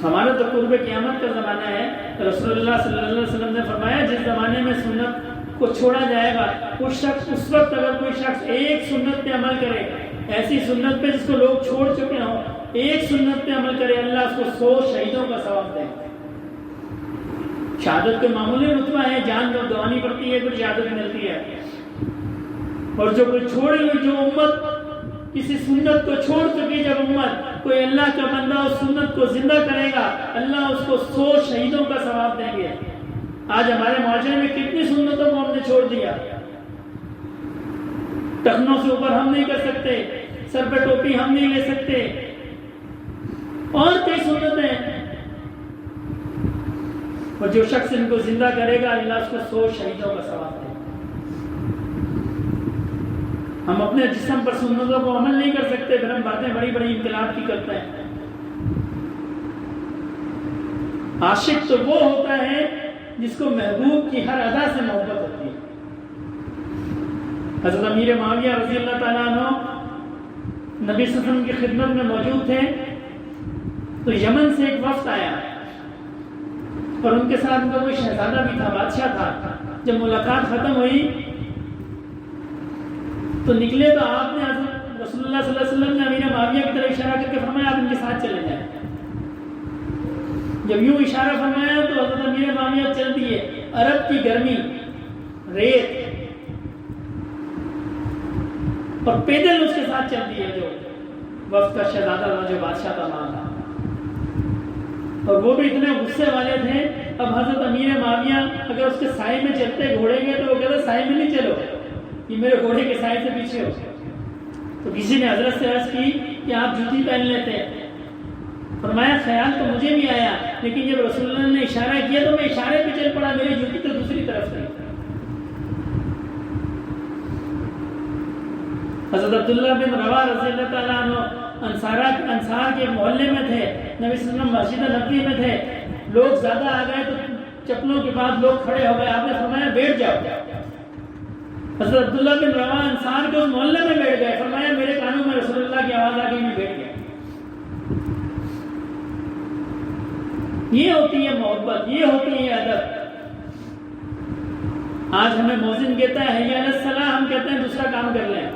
ہمارا تو قرب قیامت کا زمانہ ہے. رسول اللہ صلی اللہ علیہ وسلم نے فرمایا جس زمانے میں سنت کو چھوڑا جائے گا، اس وقت اگر کوئی شخص ایک سنت پہ عمل کرے، ایسی سنت پہ جس کو لوگ چھوڑ چکے ہوں، ایک سنت پہ عمل کرے، اللہ اس کو 100 شہیدوں کا ثواب دے. شہادت کے معمولی رتبہ ہے، جان جو گنوانی پڑتی ہے پھر شہادت ملتی ہے. اور جو کوئی چھوڑی ہوئی، جو امت کسی سنت کو چھوڑ چکی، جب امت کوئی اللہ کا بندہ اس سنت کو زندہ کرے گا، اللہ اس کو 100 شہیدوں کا ثواب دیں گے. آج ہمارے معاشرے میں کتنی سنتوں کو ہم نے چھوڑ دیا. ٹخنوں سے اوپر ہم نہیں کر سکتے، سر پہ ٹوپی ہم نہیں لے سکتے، اور کئی سنتیں. اور جو شخص ان کو زندہ کرے گا، اللہ اس کو 100 شہیدوں کا ثواب دے. ہم اپنے جسم پر سنتوں کو عمل نہیں کر سکتے، پھر ہم باتیں بڑی بڑی انقلاب کی کرتے ہیں. عاشق تو وہ ہوتا ہے جس کو محبوب کی ہر ادا سے محبت ہوتی ہے. حضرت امیر معاویہ رضی اللہ تعالیٰ عنہ نبی صلی اللہ علیہ وسلم کی خدمت میں موجود تھے، تو یمن سے ایک وفد آیا اور ان کے ساتھ ان کا کوئی شہزادہ بھی تھا، بادشاہ تھا. جب ملاقات ختم ہوئی تو نکلے تو آپ نے حضرت رسول اللہ صلی اللہ علیہ وسلم نے امیر معاویہ کی طرف اشارہ کر کے فرمایا آپ ان کے ساتھ چلے جائیں. جب یوں اشارہ فرمایا تو حضرت امیر معاویہ چل دیے. عرب کی گرمی، ریت، اور پیدل اس کے ساتھ چل دیے جو وفد کا شہزادہ تھا، جو بادشاہ کا ماں تھا، اور وہ بھی اتنے غصے والے تھے. اب حضرت امیر معاویہ اگر اس کے سائے میں چلتے گھوڑے گئے تو وہ کہتے سائے میں نہیں چلو، یہ میرے گھوڑے کے سائے سے پیچھے ہو. تو کسی نے حضرت سے عرض کی کہ آپ جوتی پہن لیتے ہیں. فرمایا خیال تو مجھے بھی آیا، لیکن جب رسول اللہ نے اشارہ کیا تو میں اشارے پہ چل پڑا، میری جوتی تو دوسری طرف تھی. حضرت عبداللہ بن رواح رضی اللہ تعالیٰ عنہ انصار کے محلے میں تھے، نبی صلی اللہ علیہ وسلم مسجد نبوی میں تھے. لوگ زیادہ آ گئے تو چپلوں کے بعد لوگ کھڑے ہو گئے. آپ نے فرمایا بیٹھ جاؤ. حضرت عبداللہ بن رواح انصار کے اس محلے میں بیٹھ گئے. فرمایا میرے کانوں میں رسول اللہ کی آواز آ گئی، میں بیٹھ گیا. یہ ہوتی ہے محبت، یہ ہوتی ہے ادب. آج ہمیں مؤذن کہتا ہے حی علی الصلاۃ، ہم کہتے ہیں دوسرا کام کر لیں.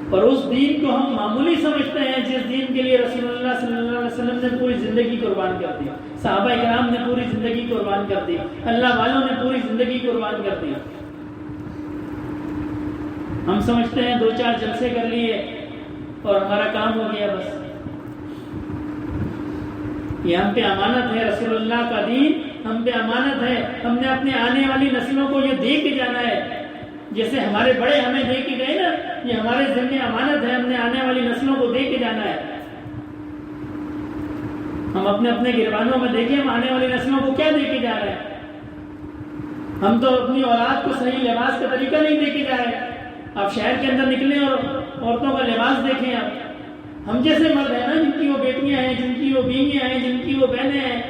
اور اس دین کو ہم معمولی سمجھتے ہیں جس دین کے لیے رسول اللہ صلی اللہ علیہ وسلم نے پوری زندگی قربان کر دی، صحابہ کرام نے پوری زندگی قربان کر دی، اللہ والوں نے پوری زندگی قربان کر دی. ہم سمجھتے ہیں 2-4 جلسے کر لیے اور ہمارا کام ہو گیا بس. یہ ہم پہ امانت ہے، رسول اللہ کا دین ہم پہ امانت ہے. ہم نے اپنے آنے والی نسلوں کو یہ دے کے جانا ہے، جیسے ہمارے بڑے ہمیں دے کے گئے نا، یہ ہمارے ذمہ امانت ہے. ہم نے آنے والی نسلوں کو دے کے جانا ہے. ہم اپنے اپنے گربانوں میں دیکھیں ہم آنے والی نسلوں کو کیا دے کے جا رہے ہیں. ہم تو اپنی اولاد کو صحیح لباس کا طریقہ نہیں دے کے جا رہے. آپ شہر کے اندر نکلیں اور عورتوں کا لباس دیکھیں. آپ ہم جیسے مرد ہیں نا، جن کی وہ بیٹیاں ہیں، جن کی وہ بیویاں ہیں، جن کی وہ بہنیں ہیں،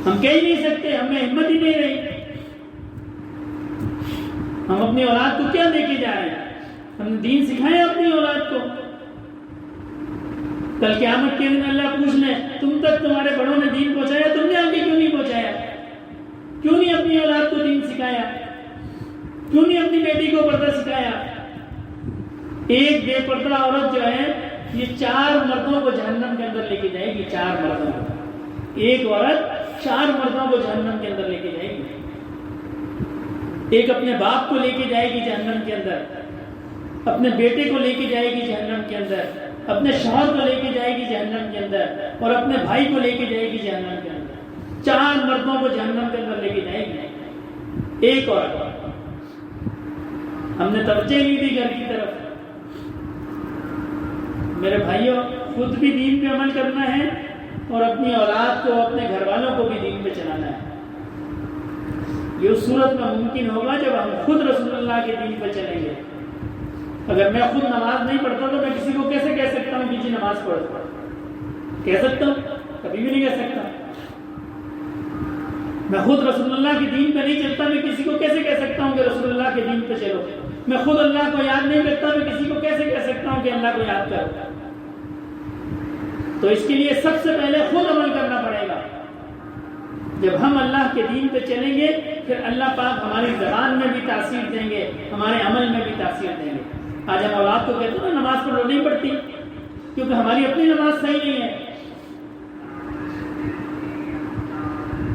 ہم کہہ ہی نہیں سکتے، ہمیں ہمت ہی نہیں رہی. ہم اپنی اولاد کو کیا دے کے جا رہے ہیں؟ ہم نے دین سکھائے اپنی اولاد کو. کل قیامت کے دن اللہ پوچھ لے تم تک تمہارے بڑوں نے دین پہنچایا، تم نے آگے کیوں نہیں پہنچایا؟ کیوں نہیں اپنی اولاد کو دین سکھایا؟ کیوں نہیں اپنی بیٹی کو پردہ سکھایا؟ ایک بے پردہ عورت جو ہے یہ 4 مردوں کو جہنم کے اندر لے کے جائے گی. 4 مردوں کو، ایک عورت 4 مردوں کو جہنم کے اندر لے کے جائے گی. ایک اپنے باپ کو لے کے جائے گی جہنم کے اندر، اپنے بیٹے کو لے کے جائے گی جہنم کے اندر، اپنے شوہر کو لے کے جائے گی جہنم کے اندر، اور اپنے بھائی کو لے کے جائے گی جہنم کے اندر. 4 مردوں کو جہنم کے اندر لے کے جائے گی ایک عورت. ہم نے توجہ نہیں دی گھر کی طرف. میرے بھائیوں، خود بھی دین پہ عمل کرنا ہے اور اپنی اولاد کو، اپنے گھر والوں کو بھی دین پہ چلانا ہے. یہ اس صورت میں ممکن ہوگا جب ہم خود رسول اللہ کے دین پہ چلیں گے. اگر میں خود نماز نہیں پڑھتا تو میں کسی کو کیسے کہہ سکتا ہوں کہ جی نماز پڑھو؟ کہہ سکتا ہوں؟ کبھی بھی نہیں کہہ سکتا. میں خود رسول اللہ کے دین پہ نہیں چلتا، میں کسی کو کیسے کہہ سکتا ہوں کہ رسول اللہ کے دین پہ چلو؟ میں خود اللہ کو یاد نہیں کرتا، میں کسی کو کیسے کہہ سکتا ہوں کہ اللہ کو یاد کرو؟ تو اس کے لیے سب سے پہلے خود عمل کرنا پڑے گا. جب ہم اللہ کے دین پہ چلیں گے پھر اللہ پاک ہماری زبان میں بھی تاثیر دیں گے، ہمارے عمل میں بھی تاثیر دیں گے. آج ہم اولاد کو کہتے ہیں نماز پڑھو، نہیں پڑھتی کیونکہ ہماری اپنی نماز صحیح نہیں ہے.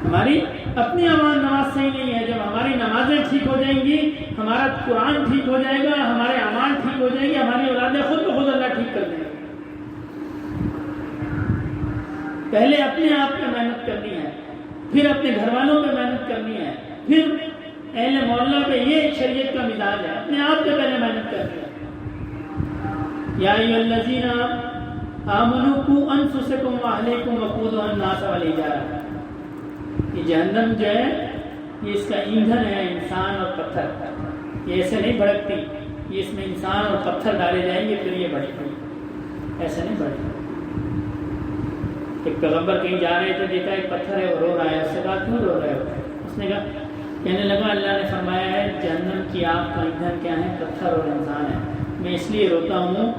ہماری اپنی نماز صحیح نہیں ہے. جب ہماری نمازیں ٹھیک ہو جائیں گی، ہمارا قرآن ٹھیک ہو جائے گا، ہمارے اعمال ٹھیک ہو جائیں گے، ہماری اولادیں خود بخود اللہ ٹھیک کر دیں گے. پہلے اپنے آپ پہ محنت کرنی ہے، پھر اپنے گھر والوں پہ محنت کرنی ہے، پھر اہل محلہ پہ. یہ شریعت کا مزاج ہے، اپنے آپ پہ پہلے محنت کرنی ہے. یا ایھا الذین آمنوا قوا انفسکم واہلیکم وقودھا الناس والحجارہ. یہ جہنم جو ہے یہ اس کا ایندھن ہے انسان اور پتھر. یہ ایسے نہیں بھڑکتی، یہ اس میں انسان اور پتھر ڈالے جائیں گے پھر یہ بھڑکتی. ایسے نہیں بھڑکتی. ایک پیغمبر کہیں جا رہے تھے، دیکھا ایک پتھر ہے وہ رو رہا ہے. اس سے کہا کیوں رو رہے ہو؟ اس نے کہا کہنے لگا اللہ نے فرمایا ہے جہنم کی آگ کا ایندھن کیا ہے؟ پتھر اور انسان ہے. میں اس لیے روتا ہوں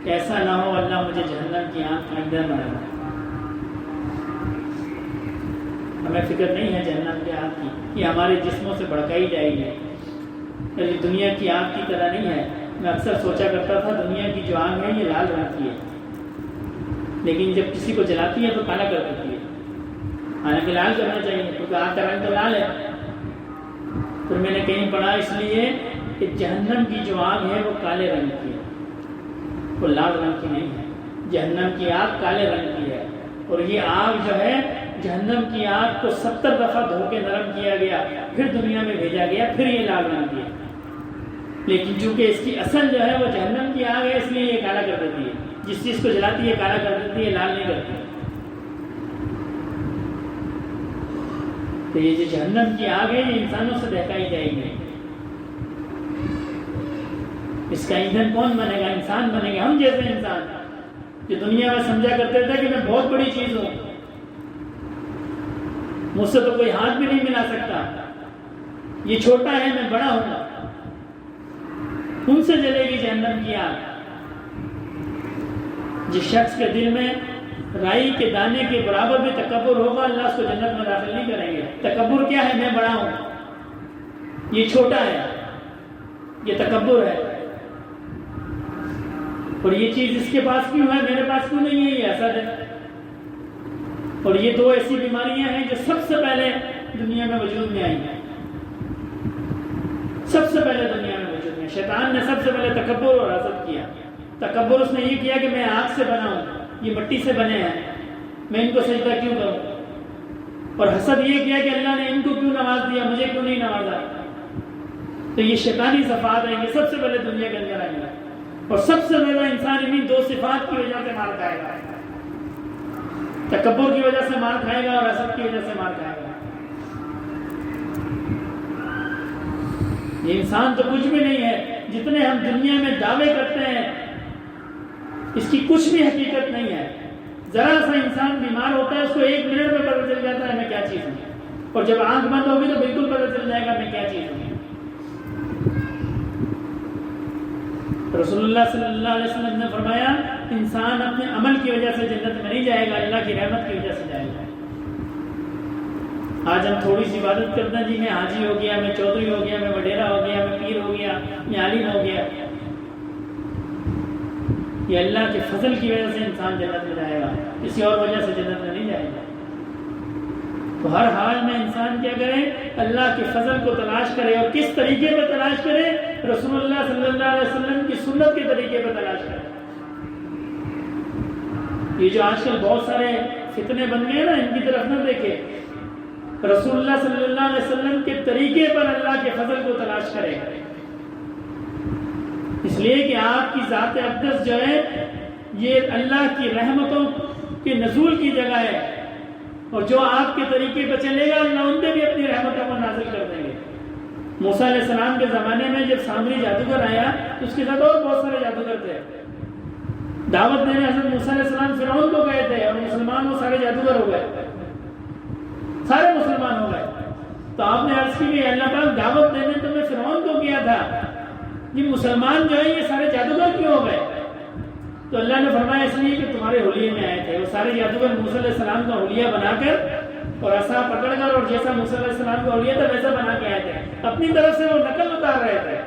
کہ ایسا نہ ہو اللہ مجھے جہنم کی آگ کا ایندھن بنا دے. ہمیں فکر نہیں ہے جہنم کی آگ کی، یہ ہمارے جسموں سے بھڑکائی جائے گی. یہ دنیا کی آگ کی طرح نہیں ہے. میں اکثر سوچا کرتا تھا دنیا کی جو آگ ہے یہ لال رنگ کی ہے، لیکن جب کسی کو جلاتی ہے تو کالا کر دیتی ہے. حالانکہ لال کرنا چاہیے کیونکہ آگ کا رنگ تو لال ہے. پھر میں نے کہیں پڑھا اس لیے کہ جہنم کی جو آگ ہے وہ کالے رنگ کی ہے, وہ لال رنگ کی نہیں ہے. جہنم کی آگ کالے رنگ کی ہے, اور یہ آگ جو ہے جہنم کی آگ کو 70 دفعہ دھو کے نرم کیا گیا, پھر دنیا میں بھیجا گیا, پھر یہ لال رنگ کی ہے. لیکن چونکہ اس کی اصل جو ہے وہ جہنم کی آگ ہے, اس لیے یہ کالا کر دیتی ہے. جس چیز کو جلاتی ہے کالا کر دیتی ہے, لال نہیں کرتی. تو یہ جو جہنم کی آگ ہے یہ انسانوں سے دہکائی جائے گی. اس کا ایندھن کون بنے گا؟ انسان بنے گا, ہم جیسے انسان جو دنیا میں سمجھا کرتے تھے کہ میں بہت بڑی چیز ہوں, مجھ سے تو کوئی ہاتھ بھی نہیں ملا سکتا, یہ چھوٹا ہے میں بڑا ہوں. ان سے جلے گی جہنم کی آگ. جس شخص کے دل میں رائی کے دانے کے برابر بھی تکبر ہوگا, اللہ اس کو جنت میں داخل نہیں کریں گے. تکبر کیا ہے؟ میں بڑا ہوں, یہ چھوٹا ہے, یہ تکبر ہے. اور یہ چیز اس کے پاس کیوں ہے, میرے پاس کیوں نہیں ہے, یہ حسد ہے. اور یہ دو ایسی بیماریاں ہیں جو سب سے پہلے دنیا میں وجود میں آئی ہیں. سب سے پہلے دنیا میں وجود میں شیطان نے سب سے پہلے تکبر اور حسد کیا. تکبر اس نے یہ کیا کہ میں آگ سے بنا ہوں, یہ مٹی سے بنے ہیں, میں ان کو سجدہ کیوں کروں. اور حسد یہ کیا کہ اللہ نے ان کو کیوں نواز دیا, مجھے کیوں نہیں نوازا. تو یہ شیطانی صفات ہیں, یہ سب سے پہلے دنیا کے اندر آئی ہیں. اور سب سے زیادہ انسان انہیں دو صفات کی وجہ سے مار کھائے گا. تکبر کی وجہ سے مار کھائے گا اور حسد کی وجہ سے مار کھائے گا. یہ انسان تو کچھ بھی نہیں ہے. جتنے ہم دنیا میں دعوے کرتے ہیں اس کی کچھ بھی حقیقت نہیں ہے. ذرا سا انسان بیمار ہوتا ہے, اس کو 1 منٹ میں پتہ چل جاتا ہے میں کیا چیز ہوں, اور جب آنکھ بند ہوگی تو بالکل پتہ چل جائے گا میں کیا چیز ہوں. رسول اللہ صلی اللہ علیہ وسلم نے فرمایا انسان اپنے عمل کی وجہ سے جنت میں نہیں جائے گا, اللہ کی رحمت کی وجہ سے جائے گا. آج ہم تھوڑی سی عبادت کرتے ہیں, جی میں حاجی ہو گیا, میں چودھری ہو گیا, میں وڈیرا ہو گیا, میں پیر ہو گیا, میں عالم ہو گیا. یہ اللہ کے فضل کی وجہ سے انسان جنت میں جائے گا, کسی اور وجہ سے جنت میں نہیں جائے گا. تو ہر حال میں انسان کیا کرے, اللہ کے فضل کو تلاش کرے. اور کس طریقے پہ تلاش کرے؟ رسول اللہ صلی اللہ علیہ وسلم کی سنت کے طریقے پہ تلاش کرے. یہ جو آج کل بہت سارے فتنے بن گئے نا, ان کی طرف نہ دیکھے. رسول اللہ صلی اللہ علیہ وسلم کے طریقے پر اللہ کے فضل کو تلاش کرے. اس لیے کہ آپ کی ذات اقدس جو ہے یہ اللہ کی رحمتوں کے نزول کی جگہ ہے, اور جو آپ کے طریقے پہ چلے گا اللہ ان پہ بھی اپنی رحمتوں کو نازل کر دیں گے. موسیٰ علیہ السلام کے زمانے میں جب سامری جادوگر آیا تو اس کے ساتھ اور بہت سارے جادوگر تھے. دعوت دینے حضرت موسیٰ علیہ السلام فرعون کو گئے تھے, اور مسلمان وہ سارے جادوگر ہو گئے, سارے مسلمان ہو گئے. تو آپ نے عرض کی کہ اللہ پاک دعوت دینے تو میں فرعون کو کیا تھا, یہ مسلمان جو ہے یہ سارے جادوگر کیوں ہو گئے؟ تو اللہ نے فرمایا اس لیے کہ تمہارے حلیے میں آئے تھے. وہ سارے جادوگر موسیٰ علیہ السلام کا حلیہ بنا کر اور عصا پکڑ کر اور جیسا موسیٰ علیہ السلام کا حلیہ تھا ویسا بنا کے آئے تھے. اپنی طرف سے وہ نقل اتار رہے تھے,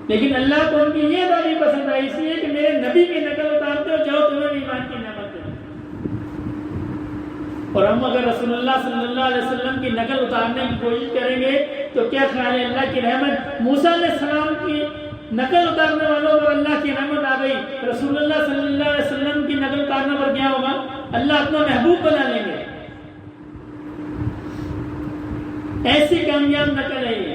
لیکن اللہ کو ان کی یہ بات نہیں پسند آئی, اس لیے کہ میرے نبی کی نقل اتارتے ہو, جاؤ تمہیں بھی ایمان کی نعمت دے. اور ہم اگر رسول اللہ صلی اللہ علیہ وسلم کی نقل اتارنے کی کوشش کریں گے تو کیا خیال ہے اللہ کی رحمت موسیٰ علیہ السلام کی نقل اتارنے والوں پر اللہ کی رحمت آ گئی, رسول اللہ صلی اللہ علیہ وسلم کی نقل اتارنے پر کیا ہوگا؟ اللہ اپنا محبوب بنا لیں گے. ایسی کامیاب نقل ہے یہ.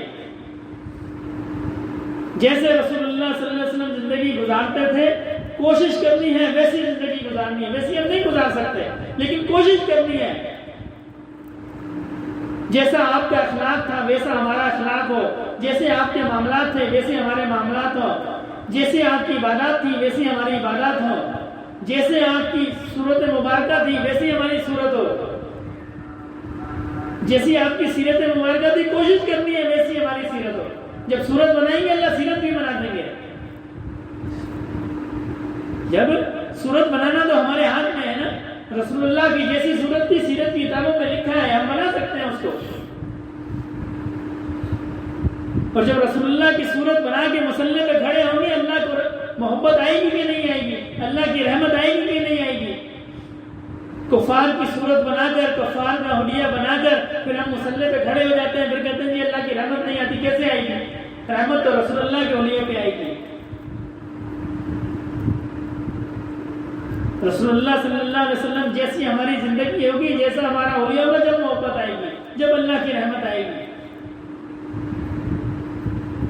جیسے رسول اللہ صلی اللہ علیہ وسلم زندگی گزارتے تھے کوشش کرنی ہے ویسی زندگی گزارنی ہے. ویسی ہم نہیں گزار سکتے لیکن کوشش کرنی ہے. جیسا آپ کا اخلاق تھا ویسا ہمارا اخلاق ہو, جیسے آپ کے معاملات تھے ویسے ہمارے معاملات ہو, جیسے آپ کی عبادات تھی ویسی ہماری عبادات ہو, جیسے آپ کی صورت مبارکہ تھی ویسی ہماری صورت ہو, جیسی آپ کی سیرت مبارکہ تھی کوشش کرنی ہے ویسی ہماری سیرت ہو. جب صورت بنائیں گے اللہ سیرت بھی بنا دیں گے. جب صورت بنانا تو ہمارے ہاتھ میں ہے نا, رسول اللہ کی جیسی صورت کی سیرت کی کتابوں میں لکھا ہے, ہم بنا سکتے ہیں اس کو. اور جب رسول اللہ کی صورت بنا کے مسلح پہ کھڑے ہوں گے اللہ کو محبت آئے گی کہ نہیں آئے گی, اللہ کی رحمت آئے گی کہ نہیں آئے گی. کفار کی صورت بنا کر، کفار کا حلیہ بنا کر پھر ہم مصلی پہ کھڑے ہو جاتے ہیں، پھر کہتے ہیں جی اللہ کی رحمت نہیں آتی، کیسے آئے گی؟ رحمت تو رسول اللہ کے حلیے پہ آئے گی۔ رسول اللہ صلی اللہ علیہ وسلم جیسی ہماری زندگی ہوگی، جیسا ہمارا حلیہ ہوگا، جب محبت آئے گی، جب اللہ کی رحمت آئے گی،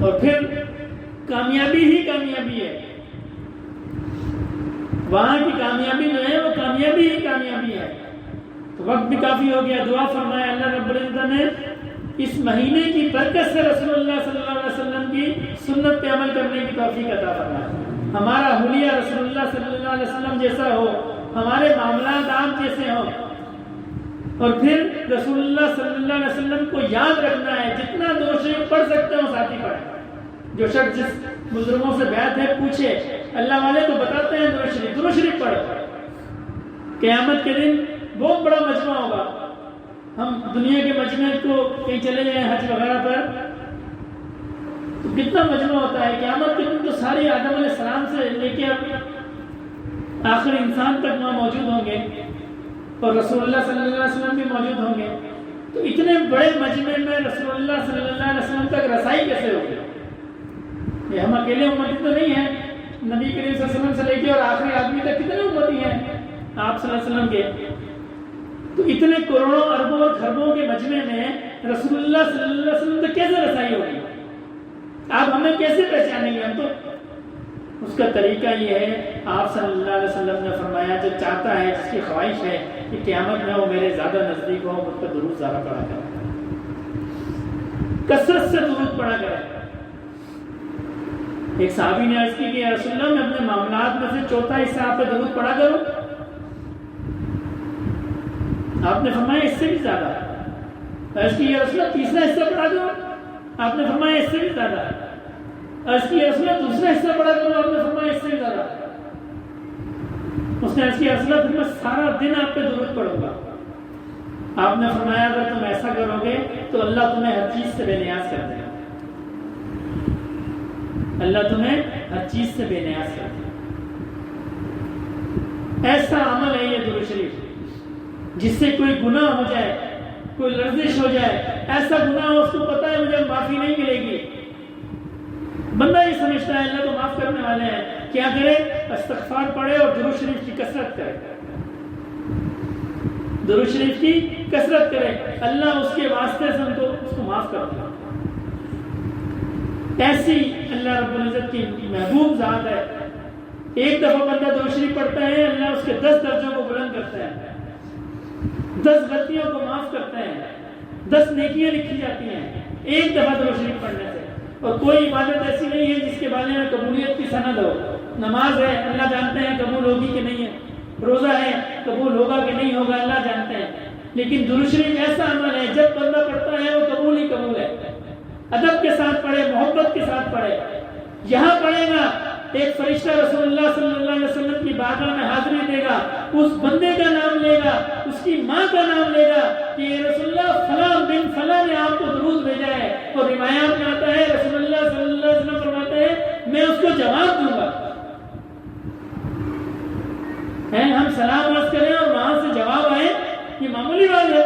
اور پھر کامیابی ہی کامیابی ہے۔ وہاں کی کامیابی جو ہے وہ کامیابی ہی کامیابی ہے۔ تو وقت بھی کافی ہو گیا، دعا فرمائے اللہ رب العزت نے اس مہینے کی برکت سے رسول اللہ صلی اللہ علیہ وسلم کی سنت پہ عمل کرنے کی توفیق عطا فرمائے۔ ہمارا حلیہ رسول اللہ صلی اللہ علیہ وسلم جیسا ہو، ہمارے معاملات آپ جیسے ہوں، اور پھر رسول اللہ صلی اللہ علیہ وسلم کو یاد رکھنا ہے۔ جتنا درود شریف پڑھ سکتے ہو ساتھی پڑھیں۔ جو شخص جس بزرگوں سے بیعت ہے پوچھے، اللہ والے تو بتاتے ہیں درود شریف پڑھو۔ قیامت کے دن بہت بڑا مجمع ہوگا۔ ہم دنیا کے مجمع کو کہیں چلے جائیں حج وغیرہ پر تو کتنا مجمع ہوتا ہے، قیامت کے دن تو ساری آدم علیہ السلام سے لے کے آخر انسان تک وہاں موجود ہوں گے، اور رسول اللہ صلی اللہ علیہ وسلم بھی موجود ہوں گے۔ تو اتنے بڑے مجمع میں رسول اللہ صلی اللہ علیہ وسلم تک رسائی کیسے ہوگی؟ یہ ہم اکیلے امتی تو نہیں ہیں، نبی کریم صلی اللہ علیہ وسلم سے لے کے اور آخری آدمی تک کتنے امتی ہیں آپ صلی اللہ علیہ وسلم کے؟ تو اتنے کروڑوں اربوں اور خربوں کے مجمع میں رسول اللہ صلی اللہ علیہ وسلم تک کیسے رسائی ہوگی؟ آپ ہمیں کیسے پہچانیں گے؟ ہم تو اس کا طریقہ یہ ہے، آپ صلی اللہ علیہ وسلم نے فرمایا جو چاہتا ہے، جس کی خواہش ہے کہ قیامت میں وہ میرے زیادہ نزدیک ہو، مجھ پر درود زیادہ پڑھا کرے، کثرت سے درود پڑھا کرے۔ ایک صحابی نے عرض کی کہ یا رسول اللہ میں اپنے معاملات میں سے چوتھا حصہ آپ پہ درود پڑھا کروں؟ آپ نے فرمایا اس سے بھی زیادہ۔ عرض کی یا رسول اللہ تیسرا حصہ پڑھا کروں؟ آپ نے فرمایا اس سے بھی زیادہ۔ عرض کی یا رسول اللہ دوسرا حصہ پڑھا کروں؟ آپ نے فرمایا اس سے بھی زیادہ۔ اس نے عرض کی یا رسول اللہ پھر میں سارا دن آپ پہ درود پڑھوں گا۔ آپ نے فرمایا اگر تم ایسا کرو گے تو اللہ تمہیں ہر چیز سے بے نیاز کر دے گا، اللہ تمہیں ہر چیز سے بے نیاز کر دے گا۔ ایسا عمل ہے یہ درود شریف، جس سے کوئی گناہ ہو جائے، کوئی لرزش ہو جائے، ایسا گناہ ہو اس کو پتہ ہے مجھے معافی نہیں ملے گی، بندہ یہ سمجھتا ہے اللہ تو معاف کرنے والے ہیں، کیا کرے؟ استغفار پڑھے اور درود شریف کی کثرت کرے، درود شریف کی کثرت کرے، اللہ اس کے واسطے سے اس کو معاف کر دے۔ ایسی اللہ رب العزت کی محبوب ذات ہے، ایک دفعہ بندہ درود شریف پڑھتا ہے، اللہ اس کے 10 درجوں کو بلند کرتا ہے، 10 غلطیوں کو معاف کرتا ہے، 10 نیکیاں لکھی جاتی ہیں ایک دفعہ درود شریف پڑھنے سے۔ اور کوئی عبادت ایسی نہیں ہے جس کے بارے میں قبولیت کی سند ہو۔ نماز ہے، اللہ جانتے ہیں قبول ہوگی کہ نہیں ہے، روزہ ہے قبول ہوگا کہ نہیں ہوگا، اللہ جانتے ہیں، لیکن درود شریف ایسا عمل ہے جب بندہ پڑھتا ہے وہ قبول ہی قبول ہے۔ ادب کے ساتھ پڑھے، محبت کے ساتھ پڑھے، یہاں پڑھے گا ایک فرشتہ رسول اللہ صلی اللہ علیہ وسلم کی بارگاہ میں حاضری دے گا، اس بندے کا نام لے گا، اس کی ماں کا نام لے گا کہ یہ رسول اللہ فلاں بن فلاں نے آپ کو درود بھیجا ہے، اور روایات میں آتا ہے رسول اللہ صلی اللہ علیہ وسلم فرماتے ہیں میں اس کو جواب دوں گا۔ ہم سلام عرض کریں اور وہاں سے جواب آئے، یہ معمولی بات ہے۔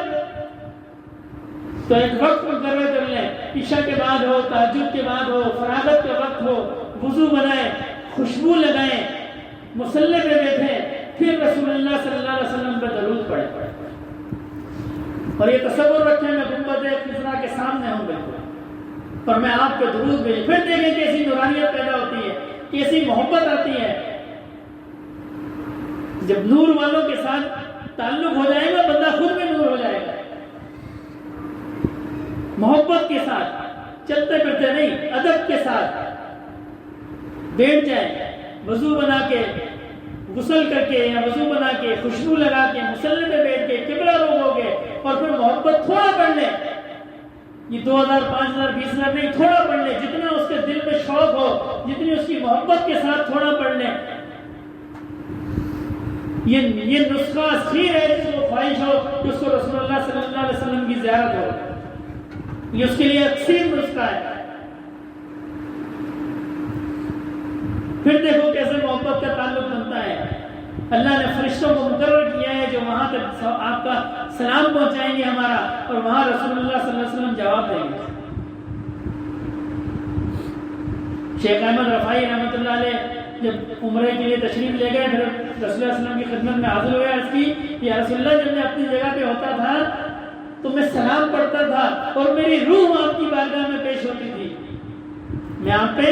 تو ایک وقت مقرر کر لیں، عشاء کے بعد ہو، تہجد کے بعد ہو، فراغت کا وقت ہو، وضو بنائیں، خوشبو لگائیں، مصلی پہ بیٹھیں، پھر رسول اللہ صلی اللہ علیہ وسلم پہ درود پڑھیں، اور یہ تصور رکھیں میں گنبد خضرا کے سامنے ہوں بالکل، اور میں آپ پہ درود بھیجوں، پھر دیکھیں کیسی نورانیت پیدا ہوتی ہے، کیسی محبت آتی ہے۔ جب نور والوں کے ساتھ تعلق ہو جائے گا بندہ خود بھی نور ہو جائے گا۔ محبت کے ساتھ، چلتے پھرتے نہیں، ادب کے ساتھ بیٹھ جائے، وضو بنا کے، غسل کر کے یا وضو بنا کے، خوشبو لگا کے، مصلی میں بیٹھ کے قبلہ رخ ہو گے، اور پھر محبت تھوڑا پڑھ لیں، یہ 2000 5000 20000 نہیں، تھوڑا پڑھ لیں، جتنا اس کے دل میں شوق ہو، جتنی اس کی محبت کے ساتھ تھوڑا پڑھ لیں۔ یہ نسخہ خیر ہے جس کو خواہش ہو کہ اس کو رسول اللہ صلی اللہ علیہ وسلم کی زیارت ہو، یہ اس کے لیے اکثر نسخہ ہے۔ پھر دیکھو کیسے محبت کا تعلق بنتا ہے۔ اللہ نے فرشتوں کو مقرر کیا ہے جو وہاں تک آپ کا سلام پہنچائیں گے ہمارا، اور وہاں رسول اللہ صلی اللہ علیہ وسلم جواب دیں گے۔ شیخ احمد رفاعی رحمۃ اللہ علیہ جب عمرے کے لیے تشریف لے گئے، پھر رسول اللہ صلی اللہ علیہ وسلم کی خدمت میں حاضر ہوئے، عرض کی کہ یا رسول اللہ، جب میں اپنی جگہ پہ ہوتا تھا تو میں سلام پڑھتا تھا اور میری روح آپ کی بارگاہ میں پیش ہوتی تھی۔ میں آپ پہ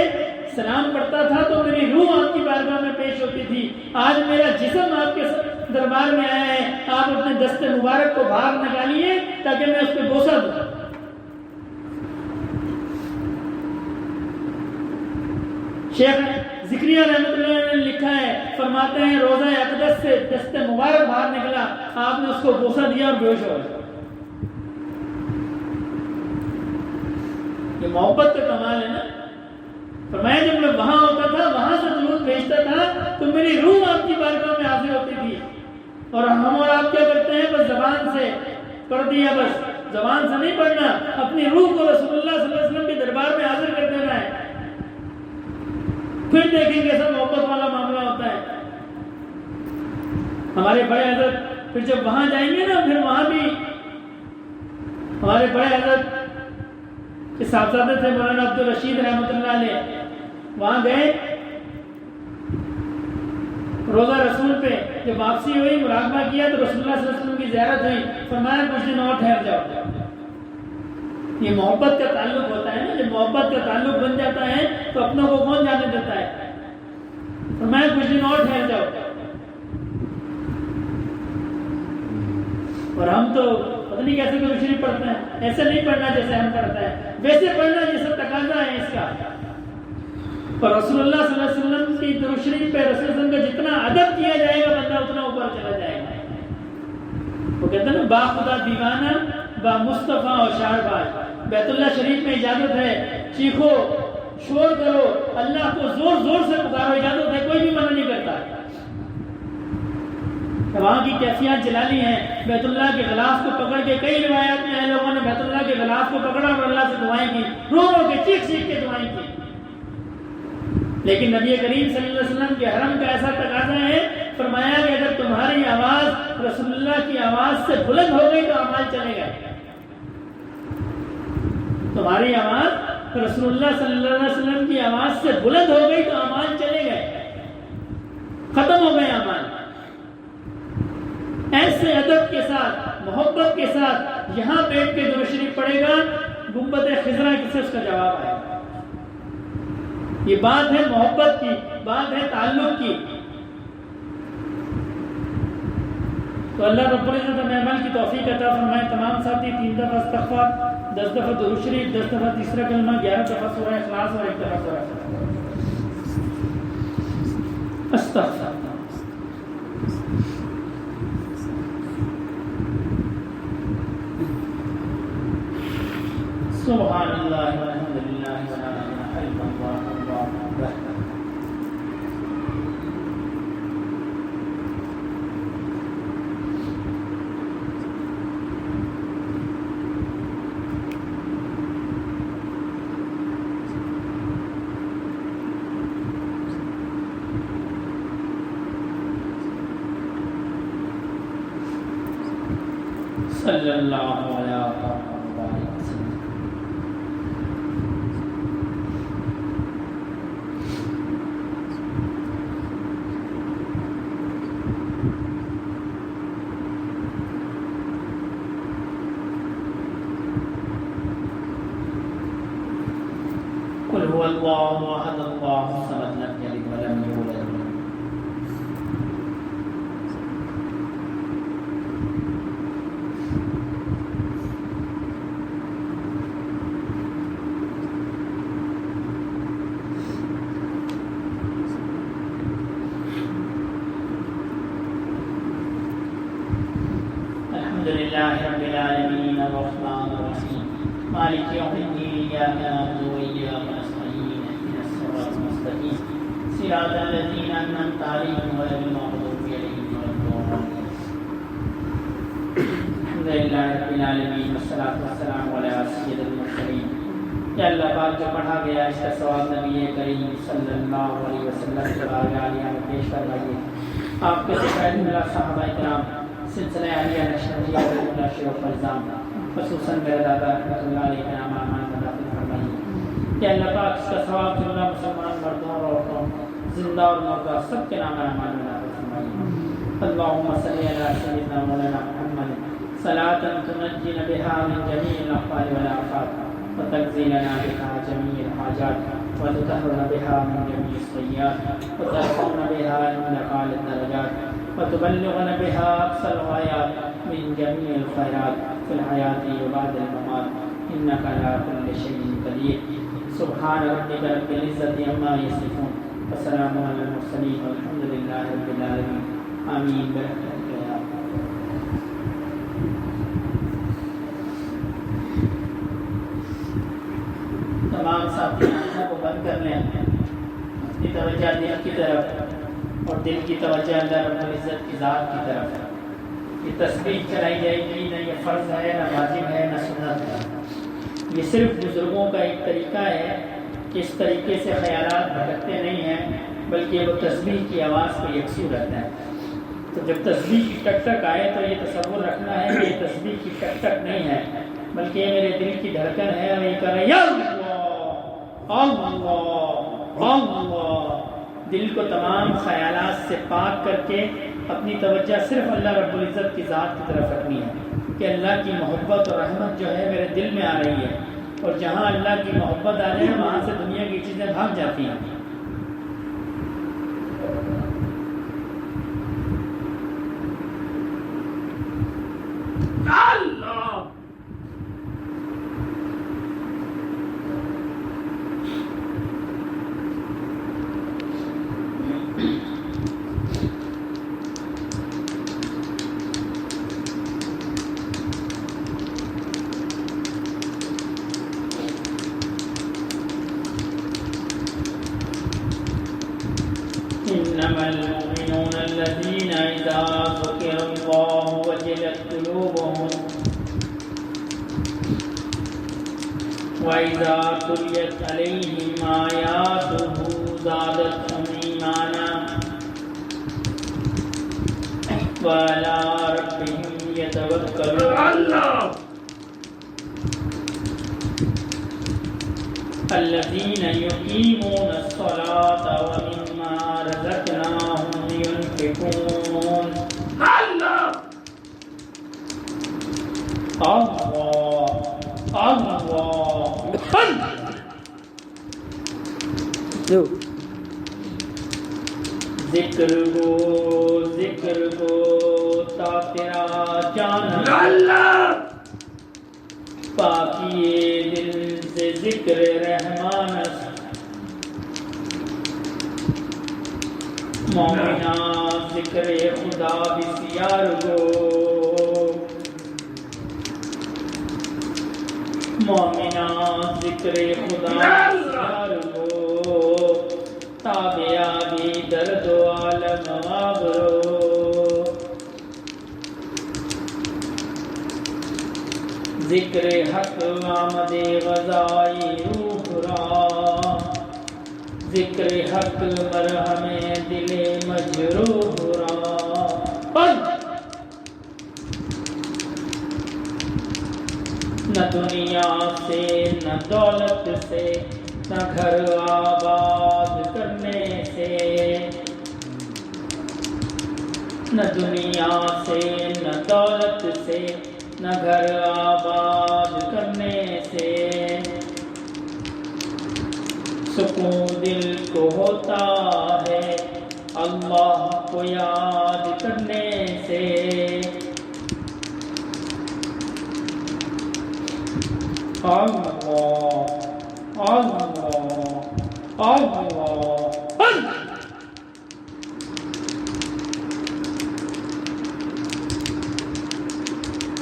سلام پڑھتا تھا تو میری روح آپ کی بارگاہ میں پیش ہوتی تھی۔ آج میرا جسم آپ کے دربار میں آیا ہے، آپ اپنے دست مبارک کو باہر نکالیے تاکہ میں اس پہ بوسہ دوں۔ شیخ ذکریہ رحمۃ اللہ علیہ نے لکھا ہے، فرماتے ہیں روزہ اقدس سے دست مبارک باہر نکلا، آپ نے اس کو بوسہ دیا اور بے ہوش ہو گئے۔ یہ محبت کا کمال ہے نا۔ فرمایا جب میں وہاں ہوتا تھا، وہاں سے درود بھیجتا تھا تو میری روح آپ کی بارگاہ میں حاضر ہوتی تھی، اور ہم اور آپ کیا کرتے ہیں؟ بس زبان سے پڑھ دیا، بس زبان سے نہیں پڑھنا، اپنی روح کو رسول اللہ صلی اللہ علیہ وسلم کے دربار میں حاضر کر دینا ہے، پھر دیکھیں گے سب محبت والا معاملہ ہوتا ہے۔ ہمارے بڑے حضرت پھر جب وہاں جائیں گے نا، پھر وہاں بھی ہمارے بڑے حضرت کے صاحبزادے تھے مولانا عبدالرشید رحمۃ اللہ علیہ، وہاں گئے روزہ رسول پہ، جب واپسی ہوئی مراقبہ کیا تو رسول اللہ صلی اللہ علیہ وسلم کی زیارت ہوئی، فرمایا کچھ دن اور ٹھہر جاؤ۔ یہ محبت کا تعلق ہوتا ہے نا، جب محبت کا تعلق بن جاتا ہے تو اپنوں کو کون جانے دیتا ہے؟ فرمایا کچھ دن اور ٹھہر جاؤ۔ اور ہم تو پتہ نہیں کیسے درود شریف پڑھتے ہیں، ایسے نہیں پڑھنا جیسے ہم پڑھتے ہیں، ویسے پڑھنا جیسا تقاضا ہے اس کا۔ اور رسول اللہ صلی اللہ علیہ وسلم کی درود شریف پہ رسول اللہ کا جتنا ادب کیا جائے گا بندہ اتنا اوپر چلا جائے گا۔ وہ کہتے ہیں نا، با خدا دیوانہ با مصطفیٰ اور شہرباز۔ بیت اللہ شریف میں اجازت ہے، چیخو شور کرو، اللہ کو زور زور سے پکارو، اجازت ہے، کوئی بھی منع نہیں کرتا۔ وہاں کی کیفیات جلالی ہیں، بیت اللہ کے غلاف کو پکڑ کے، کئی روایات میں لوگوں نے بیت اللہ کے غلاف کو پکڑا اور اللہ سے دعائیں کی، رو رو کے چیخ چیخ کے دعائیں کی۔ لیکن نبی کریم صلی اللہ علیہ وسلم کے حرم کا ایسا تقاضا ہے، فرمایا کہ اگر تمہاری آواز رسول اللہ کی آواز سے بلند ہو گئی تو اعمال چلے گئے۔ تمہاری آواز رسول اللہ صلی اللہ علیہ وسلم کی آواز سے بلند ہو گئی تو اعمال چلے گئے، ختم ہو گئے اعمال۔ ایسے ادب کے ساتھ، محبت کے ساتھ یہاں بیٹھ کے درود شریف پڑھے گا، گنبد خضرا سے اس کا جواب آئے گا۔ یہ بات ہے محبت کی، بات ہے تعلق کی۔ تو اللہ رب العزت ہمیں عمل کی توفیق عطا فرمائے۔ تمام ساتھی 3 دفعہ استغفار، 10 دفعہ درود شریف، 10 دفعہ تیسرا کلمہ، 11 دفعہ سورہ اخلاص اور 1 دفعہ سورہ استغفر۔ سبحان اللہ والحمد للہ ولا الہ الا اللہ واللہ اکبر۔ صلی اللہ علیہ وسلم۔ قل هو الله احد الله الصمد لم يلد ولم يولد۔ الحمد لله رب العالمين الرحمن الرحيم مالك يوم الدين إياك نعبد وإياك نستعين اهدنا الصراط المستقيم صراط الذين أنعمت عليهم غير المغضوب عليهم ولا الضالين۔ الحمد لله رب العالمين والصلاة والسلام على سيد المرسلين۔ یا اللہ پاک جو پڑھا گیا اس کا ثواب نبی کریم صلی اللہ علیہ وسلم کے بارگاہ عالیہ میں پیش فرمائیے۔ آپ کے ساتھ ملا صحابہ کرام سلسلہ عالیہ نشریہ اللہ شیخ فیضان خصوصاً میرے دادا رحمۃ اللہ علیہ کا نام امان داخل فرمائیے کہ اللہ پاک اس کا ثواب جملہ مسلمان مردوں اور عورتوں زندہ اور مردہ سب کے نام امان داخل فرمائیے اللهم صل على سيدنا مولانا محمد صلاة تنجينا بها من جميع الأحوال والآفات وتجزينا بها جميع الحاجات وتطهرنا بها من جميع السيئات وترفعنا بها عندك أعلى الدرجات وتبلغنا بها أقصى الغايات من جميع الخيرات في الحياة وبعد الممات إنك على كل شيء قدير سبحان ربك رب العزة عما يصفون وسلام على المرسلين والحمد لله رب العالمين آمین برحمتک یا اللہ۔ تمام ساتھی آنکھوں کو بند کر لیں، اپنی توجہ دل کی طرف اور دل کی توجہ اللہ رب العزت کی ذات کی طرف۔ یہ تسبیح چلائی جائے گی، نہ یہ فرض ہے، نہ واجب ہے، نہ سنت ہے، یہ صرف بزرگوں کا ایک طریقہ ہے کہ اس طریقے سے خیالات بھٹکتے نہیں ہیں بلکہ وہ تسبیح کی آواز پہ یکسو رہتا ہے۔ تو جب تسبیح کی ٹک ٹک آئے تو یہ تصور رکھنا ہے کہ یہ تسبیح کی ٹک ٹک نہیں ہے بلکہ یہ میرے دل کی دھڑکن ہے اور یہ کر رہے یا اللہ۔ دل کو تمام خیالات سے پاک کر کے اپنی توجہ صرف اللہ رب العزت کی ذات کی طرف رکھنی ہے کہ اللہ کی محبت اور رحمت جو ہے میرے دل میں آ رہی ہے، اور جہاں اللہ کی محبت آ رہی ہے وہاں سے دنیا کی چیزیں بھاگ جاتی ہیں۔ اللہ إنما المؤمنون الذين إذا ذكر الله وجلت قلوبهم وإذا تليت عليهم آياته زادتهم إيمانا وعلى ربهم يتوكلون الذين يقيمون الصلاة ومما رزقناهم ينفقون اللہ ذکر گو تا تیرا جانا پاکی دل سے ذکر رحمان مومنہ ذکر خدا بسیار گو مومنہ ذکر خدا بسیار گو تابعہ بھی درد و عالم آبرو ذکر حق آمد غذائی روح را ذکر حق مرہم دل مجروح را نہ دنیا سے نہ دولت سے نہ گھر آباد کرنے سے نہ دنیا سے نہ دولت سے نہ گھر آباد کرنے سے سکون دل کو ہوتا ہے اللہ کو یاد کرنے سے اللہ اللہ اللہ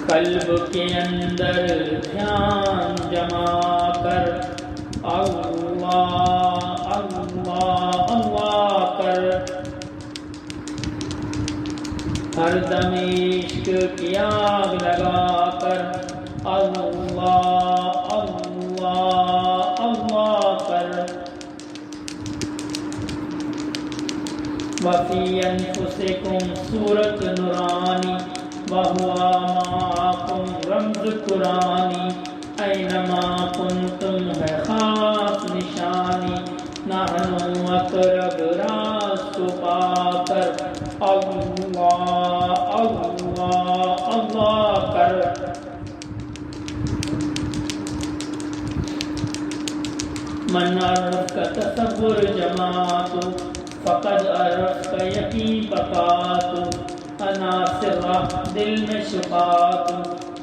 قلب کے اندر دھیان جما کر اللہ اللہ اللہ کر ہر دم عشق کی آگ لگا کر اللہ اللہ اللہ کر وفی انفسکم صورت نورانی وهو معكم رمز قرآنی اینما کنتم ہے خاص نشانی نحن اقرب راز کو پا کر اللہ اللہ اللہ کر من عرف کا تصور جماعت فقد عرف کا یقین بقات عناصر دل میں شفاعت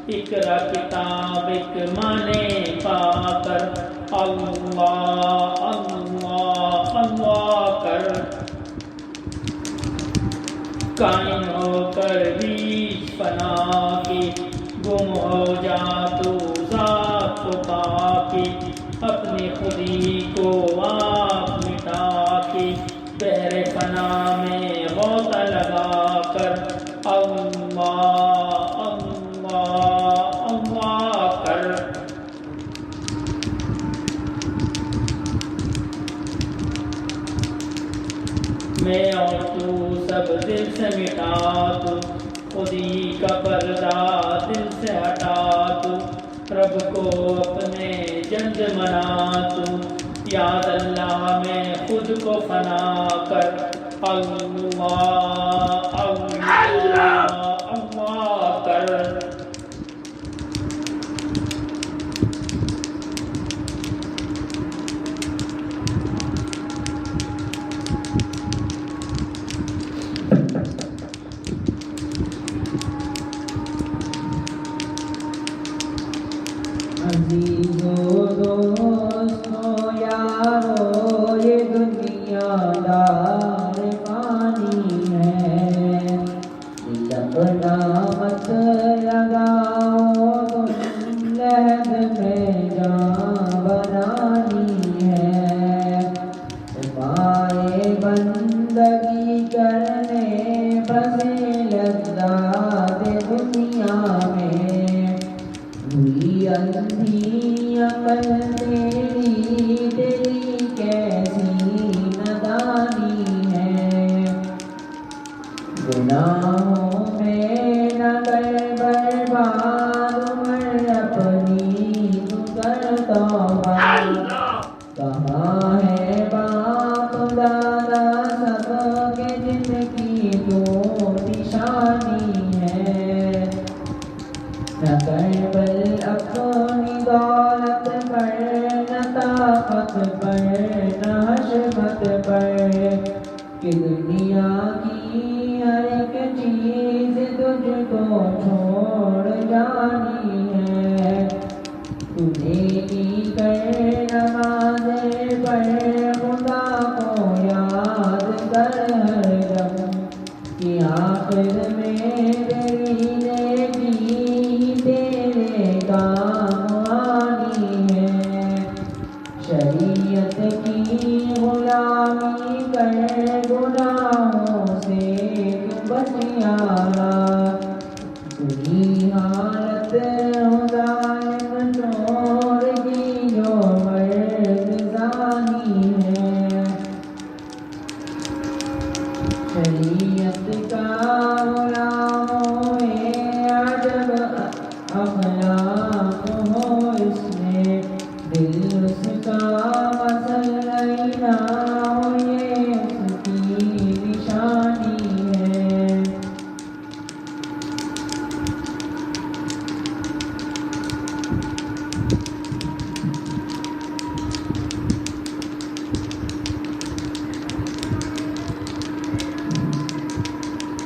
اقرا کتاب ایک معنی پا کر اللہ اللہ اللہ کر قائم ہو کر بیچ فنا کی گم ہو جا تو ذات کو پا کی اپنی خودی کو آپ مٹا کے بحر فنا میں غوطہ لگا کر اللہ اللہ اللہ کر میں اور تو سب دل سے مٹا تو خودی کا پردہ دل سے ہٹا تو رب کو اپنے جنگ منا تو یاد اللہ میں خود کو فنا کر اللہ اللہ اللہ کر عزیزو دوستو یارو یہ دنیا دار پانی ہے دل اپنا مت لگاؤ تم لہد میں جان بنانی ہے پائے بندگی کرنے بسے لذات دنیا میں ہوئی اندھی عقل تیری کیسی نادانی ہے گناہوں میں نہ کر برباد عمر اپنی تو کر توبہ کہاں ہے باپ دادا سب کے جن کی تو نشانی ہے نہ کر بل اپنی دولت پر نہ طاقت پر نہ حشمت پر کہ دنیا کی ہر ایک چیز تجھ کو چھوڑ جانی ہے تجھے کی کر نماز پڑھ خدا کو یاد کر ہر دم کہ آخر میں تیری نیکی تیرے کام آنی ہے شریعت کی غلامی کر گناہوں سے تو بچ یارا تجھی حالت ہو ظالم چور کی جو مرد زانی ہے شریعت کا غلام ہوئے عجب اخلاق ہو اس میں دل اس کا مسئلہ نہ ہو یہ اس کی نشانی ہے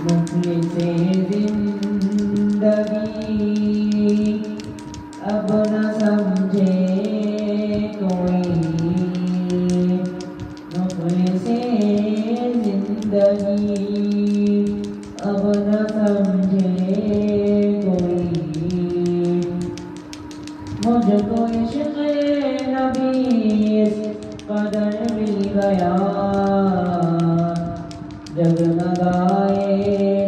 مفلس زندگی اب نہ سمجھے کوئی مفلس زندگی اب نہ سمجھے کوئی مجھ کو عشق نبی اس قدر مل گیا جگمگائے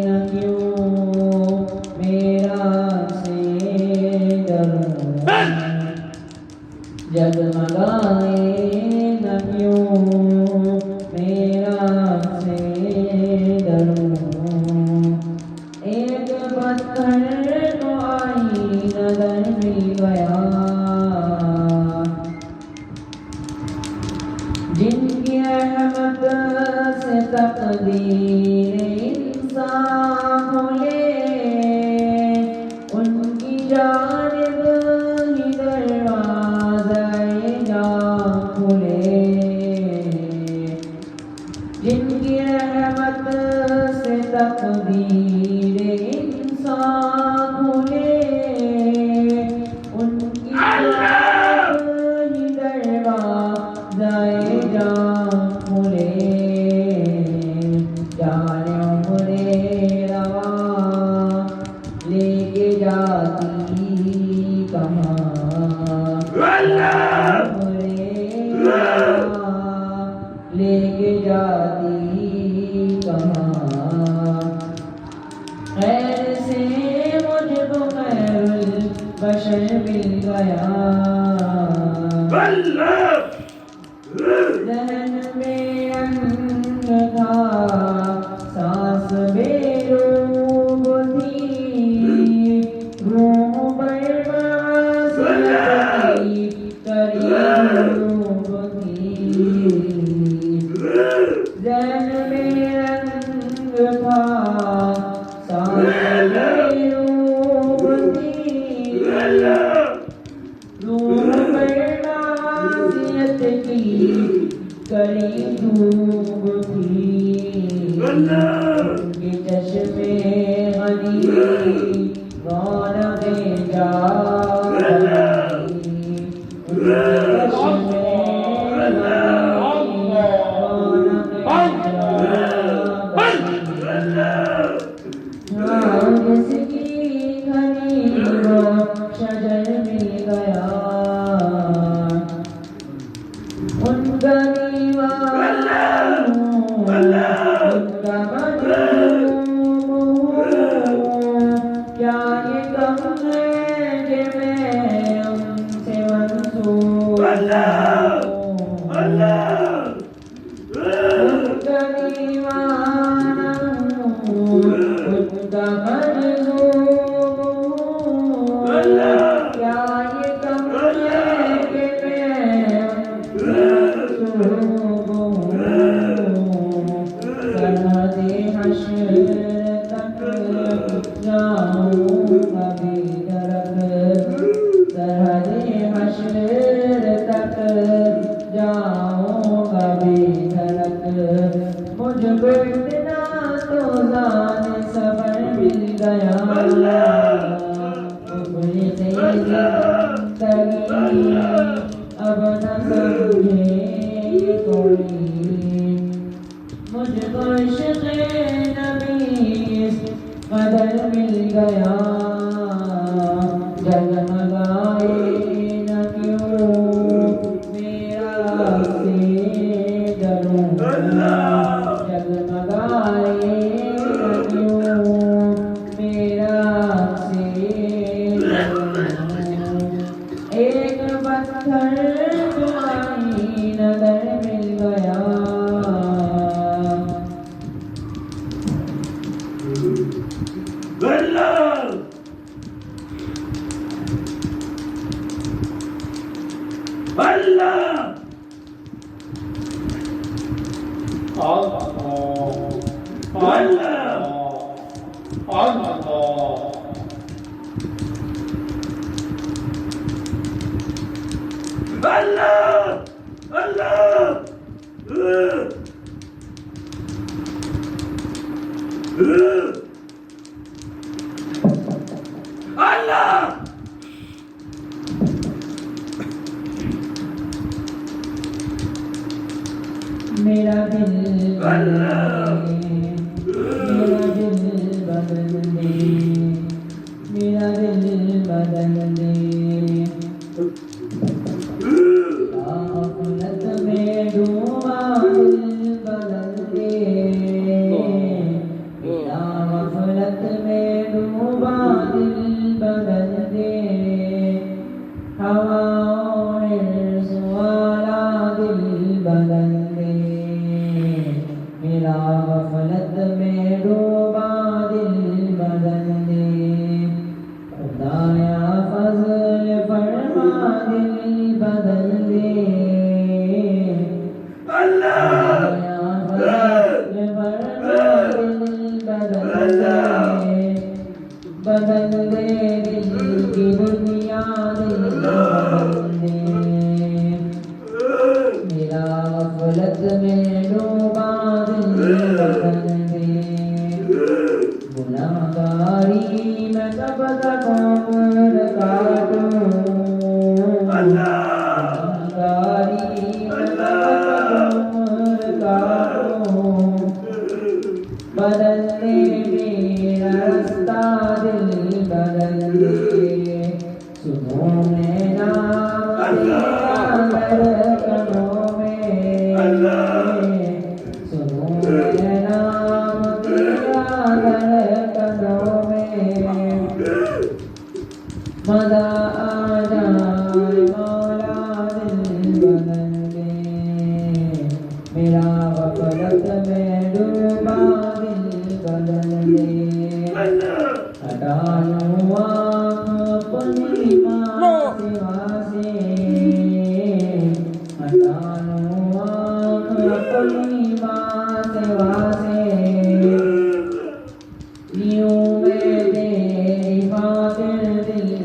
نہ کیوں میرا سے دروں جگمگائے نہ کیوں میرا سے دروں ایک پتھر تقدیر انسان کھلے ان کی طرف ہی دروازۂ جان کھلے جان عمر رواں لے کے جاتی کہاں لے کے جاتی کہاں خیر سے مجھ کو خیر البشر مل گیا ذہن میں رنگ تھا سانس بے روب تھی روح پر معصیت کی قریب تھی ذہن میں رنگ تھا سانس بے روب تھی روح پر معصیت کی قریب تھی ان کے چشمے غنی رونق جاگی ان کے چشمے غنی رونق جاگی جس کی گھنی وہ شجر مل گیا ان کا دیوانہ ہوں ان کا مظلوم ہوں کیا یہ کم ہے کہ میں ان سے منسوب ہوں ان کا دیوانہ ہوں ان کا مظلوم ہوں کیا یہ کم ہے کہ میں سرحد حشر تک جاؤں گا بے درک سرحد حشر تک جاؤں گا بے درک مجھ کو اتنا تو زان سفر مل گیا زندگی اب نہ سمجھے کوئی مجھ کو عشق نبی اس قدر مل گیا جگمگائے نہ کیوں میرا سے ڈروں جگمگائے نہ کیوں میرا سے ایک پتھر تمہاری نظر مل گیا میرا دل بدل دے میرا دل بدل دے غفلت میں ڈوبا دل بدل دے میرا غفلت میں ڈوبا دل بدل دے ہواؤں حرص والا دل بدل دے میرا غفلت میں ڈوبا دل بدل دے خدایا فضل فرما دل بدل دے خدایا فضل فرما دل بدل دے بدل دے دل کی دنیا دل بدل دے میرا غفلت میں ڈوبا دل بدل دے بدل دے میرا رستہ دل بدل دے سنوں میں نام تیرا دھڑکنوں میں سنوں میں نام تیرا دھڑکنوں میں مزہ آ جائے مولا دل بدل دے میرا غفلت میں ڈوبا دل بدل دے ہٹا لوں آنکھ اپنی ماں سوا سے ہٹا لوں آنکھ اپنی ماں سوا سے یوں میں تیری خاطر دل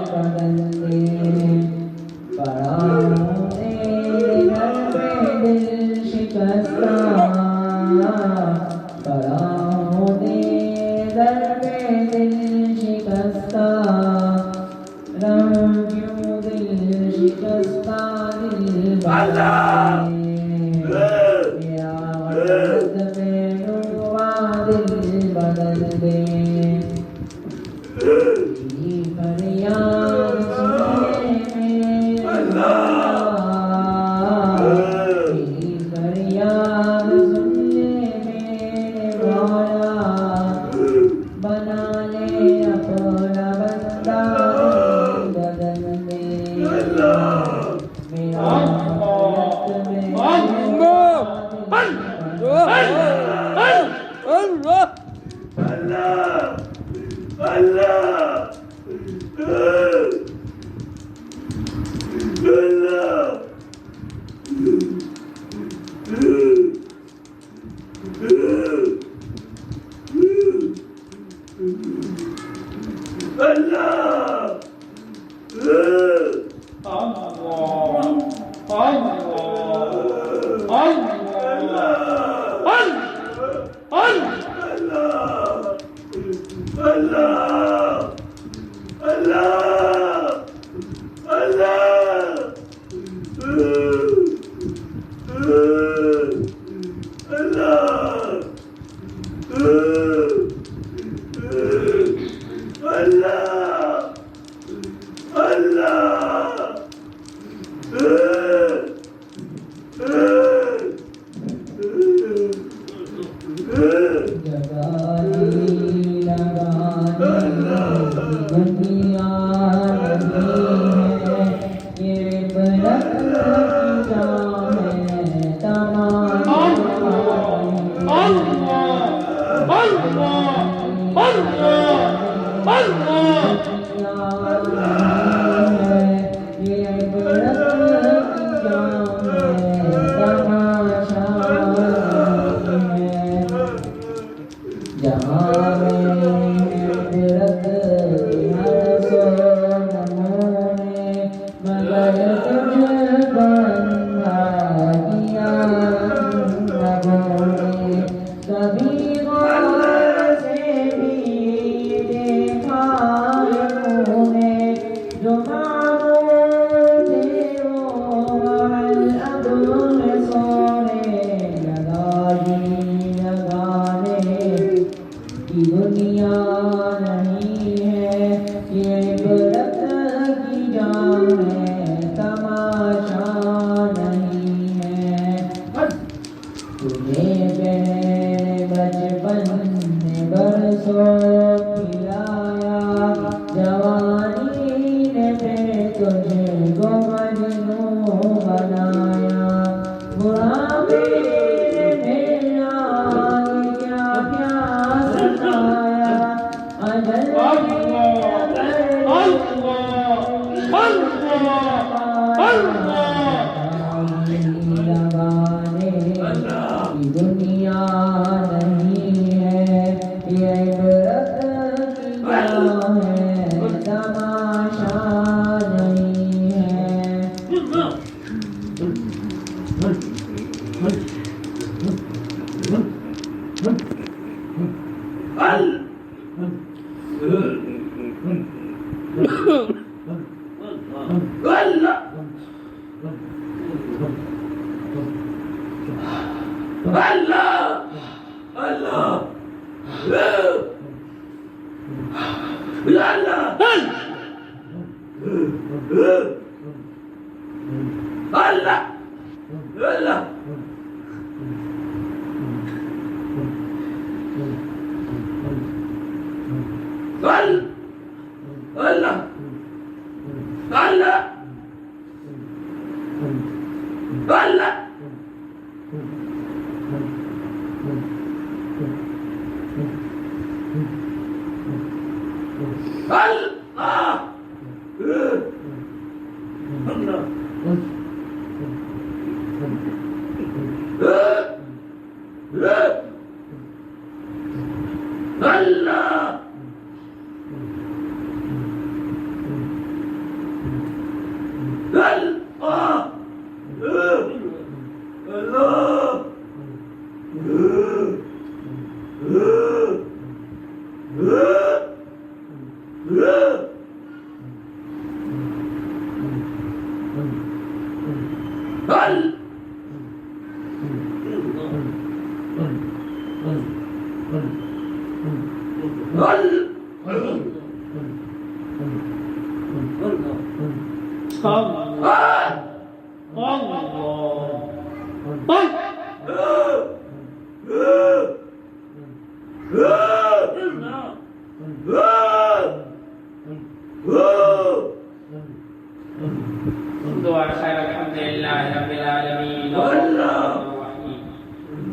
بدل دے پڑا ہوں تیرے در پہ دل شکستہ پڑا ہوں تیرے در پہ دل شکستہ رہوں کیوں دل شکستہ دل بدل دے میرا غفلت میں ڈوبا دل بدل دے میری فریاد سنے میرے میری فریاد سنے میرے مولا بنا لے اپنا بندہ بدل دے میرا غفلت میں دنیا نہیں ہے یہ عبرت کی جان ہے تماشا نہیں ہے Allah, Allah, Ya Allah, Allah, Allah. Allah, Allah, Allah.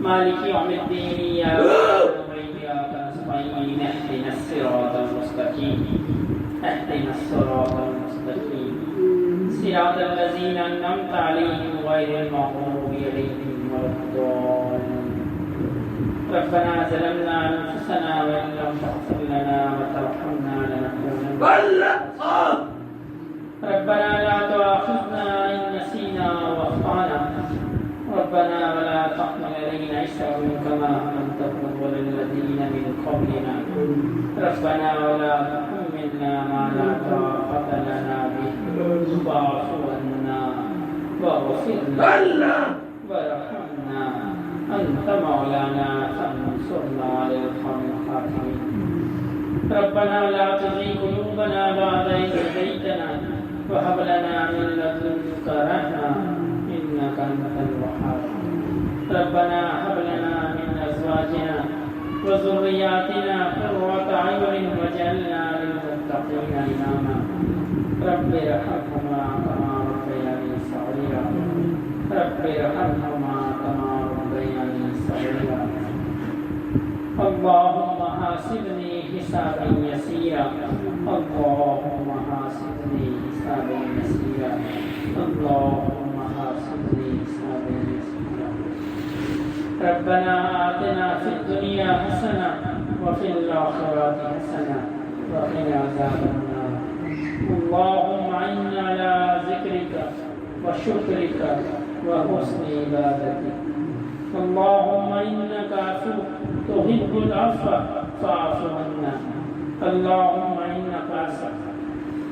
مالك يوم الدين إياك نعبد وإياك نستعين اهدنا الصراط المستقيم اهدنا الصراط المستقيم صراط الذين أنعمت عليهم غير المغضوب عليهم ولا الضالين ربنا ظلمنا أنفسنا وإن لم تغفر لنا وترحمنا لنكونن ربنا لا تؤاخذنا إن نسينا وأخطأنا ربنا ولا تحمل علينا إصرا كما حملته على الذين من قبلنا ربنا ولا تحملنا ما لا طاقة لنا به واعف عنا واغفر لنا وارحمنا أنت مولانا فانصرنا على القوم الكافرين ربنا لا تزغ قلوبنا بعد إذ هديتنا وهب لنا من لدنك رحمة إنك أنت الوهاب ربنا هب لنا من أزواجنا وذرياتنا قرة أعين واجعلنا للمتقين إماما رب ارحمهما كما ربياني صغيرا رب ارحمهما كما ربياني صغيرا اللهم حاسبني حسابا يسيرا اللهم حاسبني حسابا يسيرا اللهم حاسبني حسابا يسيرا ربنا آتنا في الدنيا حسنة وفي الآخرة حسنة وقنا عذاب النار اللهم أعنا على ذكرك وشكرك وحسن عبادتك اللهم إنك عفو تحب العفو فاعف عنا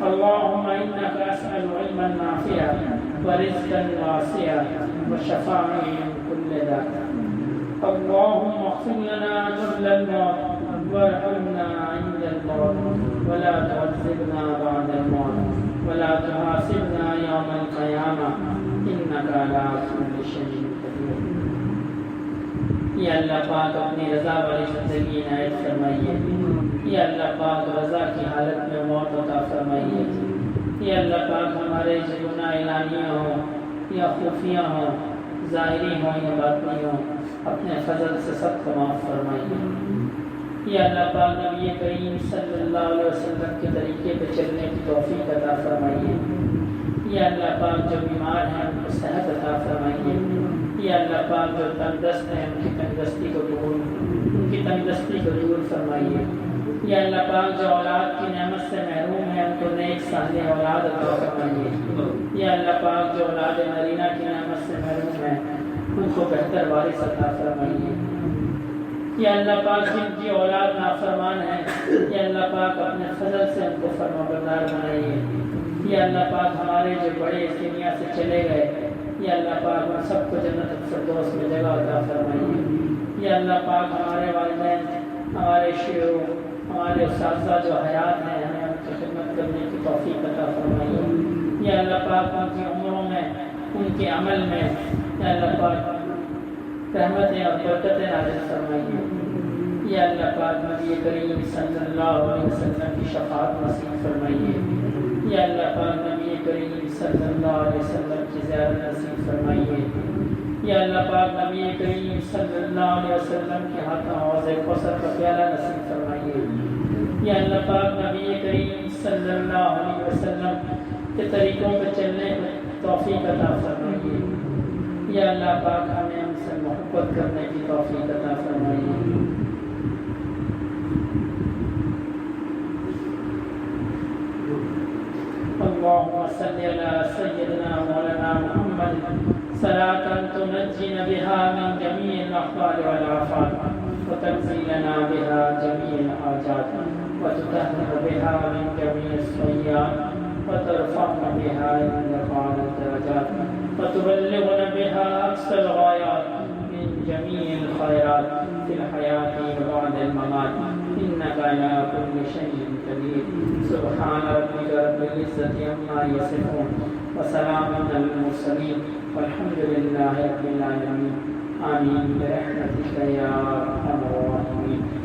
اللهم إنك أسأل علما نافعا ورزقا واسعا وشفاعا من كل داء اللهم اغفر لنا قبل الموت وارحمنا عند الموت ولا تعذبنا بعد الموت ولا تحاسبنا يوم القيامة إنك على كل شيء قدير یا اللہ پاک اپنی رضا والی زندگی عنایت فرمائیے یا اللہ پاک رضا کی حالت میں موت عطا فرمائیے یا اللہ پاک ہمارے جو گناہ اعلانیہ ہوں یا خفیہ ہوں ظاہری ہوں یا باطنی ہوں اپنے فضل سے سب کو معاف فرمائیے یا اللہ پاک نبی کریم صلی اللہ علیہ وسلم کے طریقے پہ چلنے کی توفیق عطا فرمائیے یا اللہ پاک جو بیمار ہیں ان کو صحت عطا فرمائیے یا اللہ پاک جو تندرست ہیں ان کی تندرستی کو دور فرمائیے یا اللہ پاک جو اولاد کی نعمت سے محروم ہیں ان کو نیک صالح اولاد عطا فرمائیے یا اللہ پاک جو اولاد نرینہ کی نعمت سے محروم ہیں ان کو بہتر وارث عطا فرمائیے یا اللہ پاک جن کی اولاد نافرمان ہیں یا اللہ پاک اپنے فضل سے ان کو فرمانبردار بنائیے یا اللہ پاک ہمارے جو بڑے اس دنیا سے چلے گئے یا اللہ پاک ان سب سب کو جنت الفردوس میں جگہ عطا فرمائیے۔ یا اللہ پاک ہمارے والدین، ہمارے شیوخ، ہمارے اساتذہ جو حیات ہیں ہمیں ان کی خدمت کرنے کی توفیق عطا فرمائیے۔ یا اللہ پاک ان کی عمروں میں، ان کے عمل میں یا اللہ پاک رحمتیں اور برکتیں نازل فرمائیے۔ یا اللہ پاک نبی کریم صلی اللہ علیہ وسلم کی شفاعت نصیب فرمائیے۔ یا اللہ پاک نبی کریم صلی اللہ علیہ وسلم کی زیارت نصیب فرمائیے۔ یا اللہ پاک نبی کریم صلی اللہ علیہ وسلم کے ہاتھوں حوض کوثر کا پیالہ نصیب فرمائیے۔ یا اللہ پاک نبی کریم صلی اللہ علیہ وسلم کے طریقوں پہ چلنے کی توفیق عطا فرمائیے۔ یا اللہ پاک ہمیں ہم سے محبت کرنے کی توفیق عطا فرمائیے۔ اللهم صل على سيدنا مولانا محمد صلاة تنجينا بها من جميع الأخطار والآفات وتنزيلنا بها جميع الحاجات وتطهر بها من جميع السيئات وترفعنا بها عندك على الدرجات وتبلغنا بها أقصى الغايات من جميع الخيرات في الحياة وبعد الممات إنك على كل شيء قدير سبحان ربك رب العزة عما يصفون وسلام على المرسلين والحمد لله رب العالمين آمين برحمتك يا أرحم الراحمين۔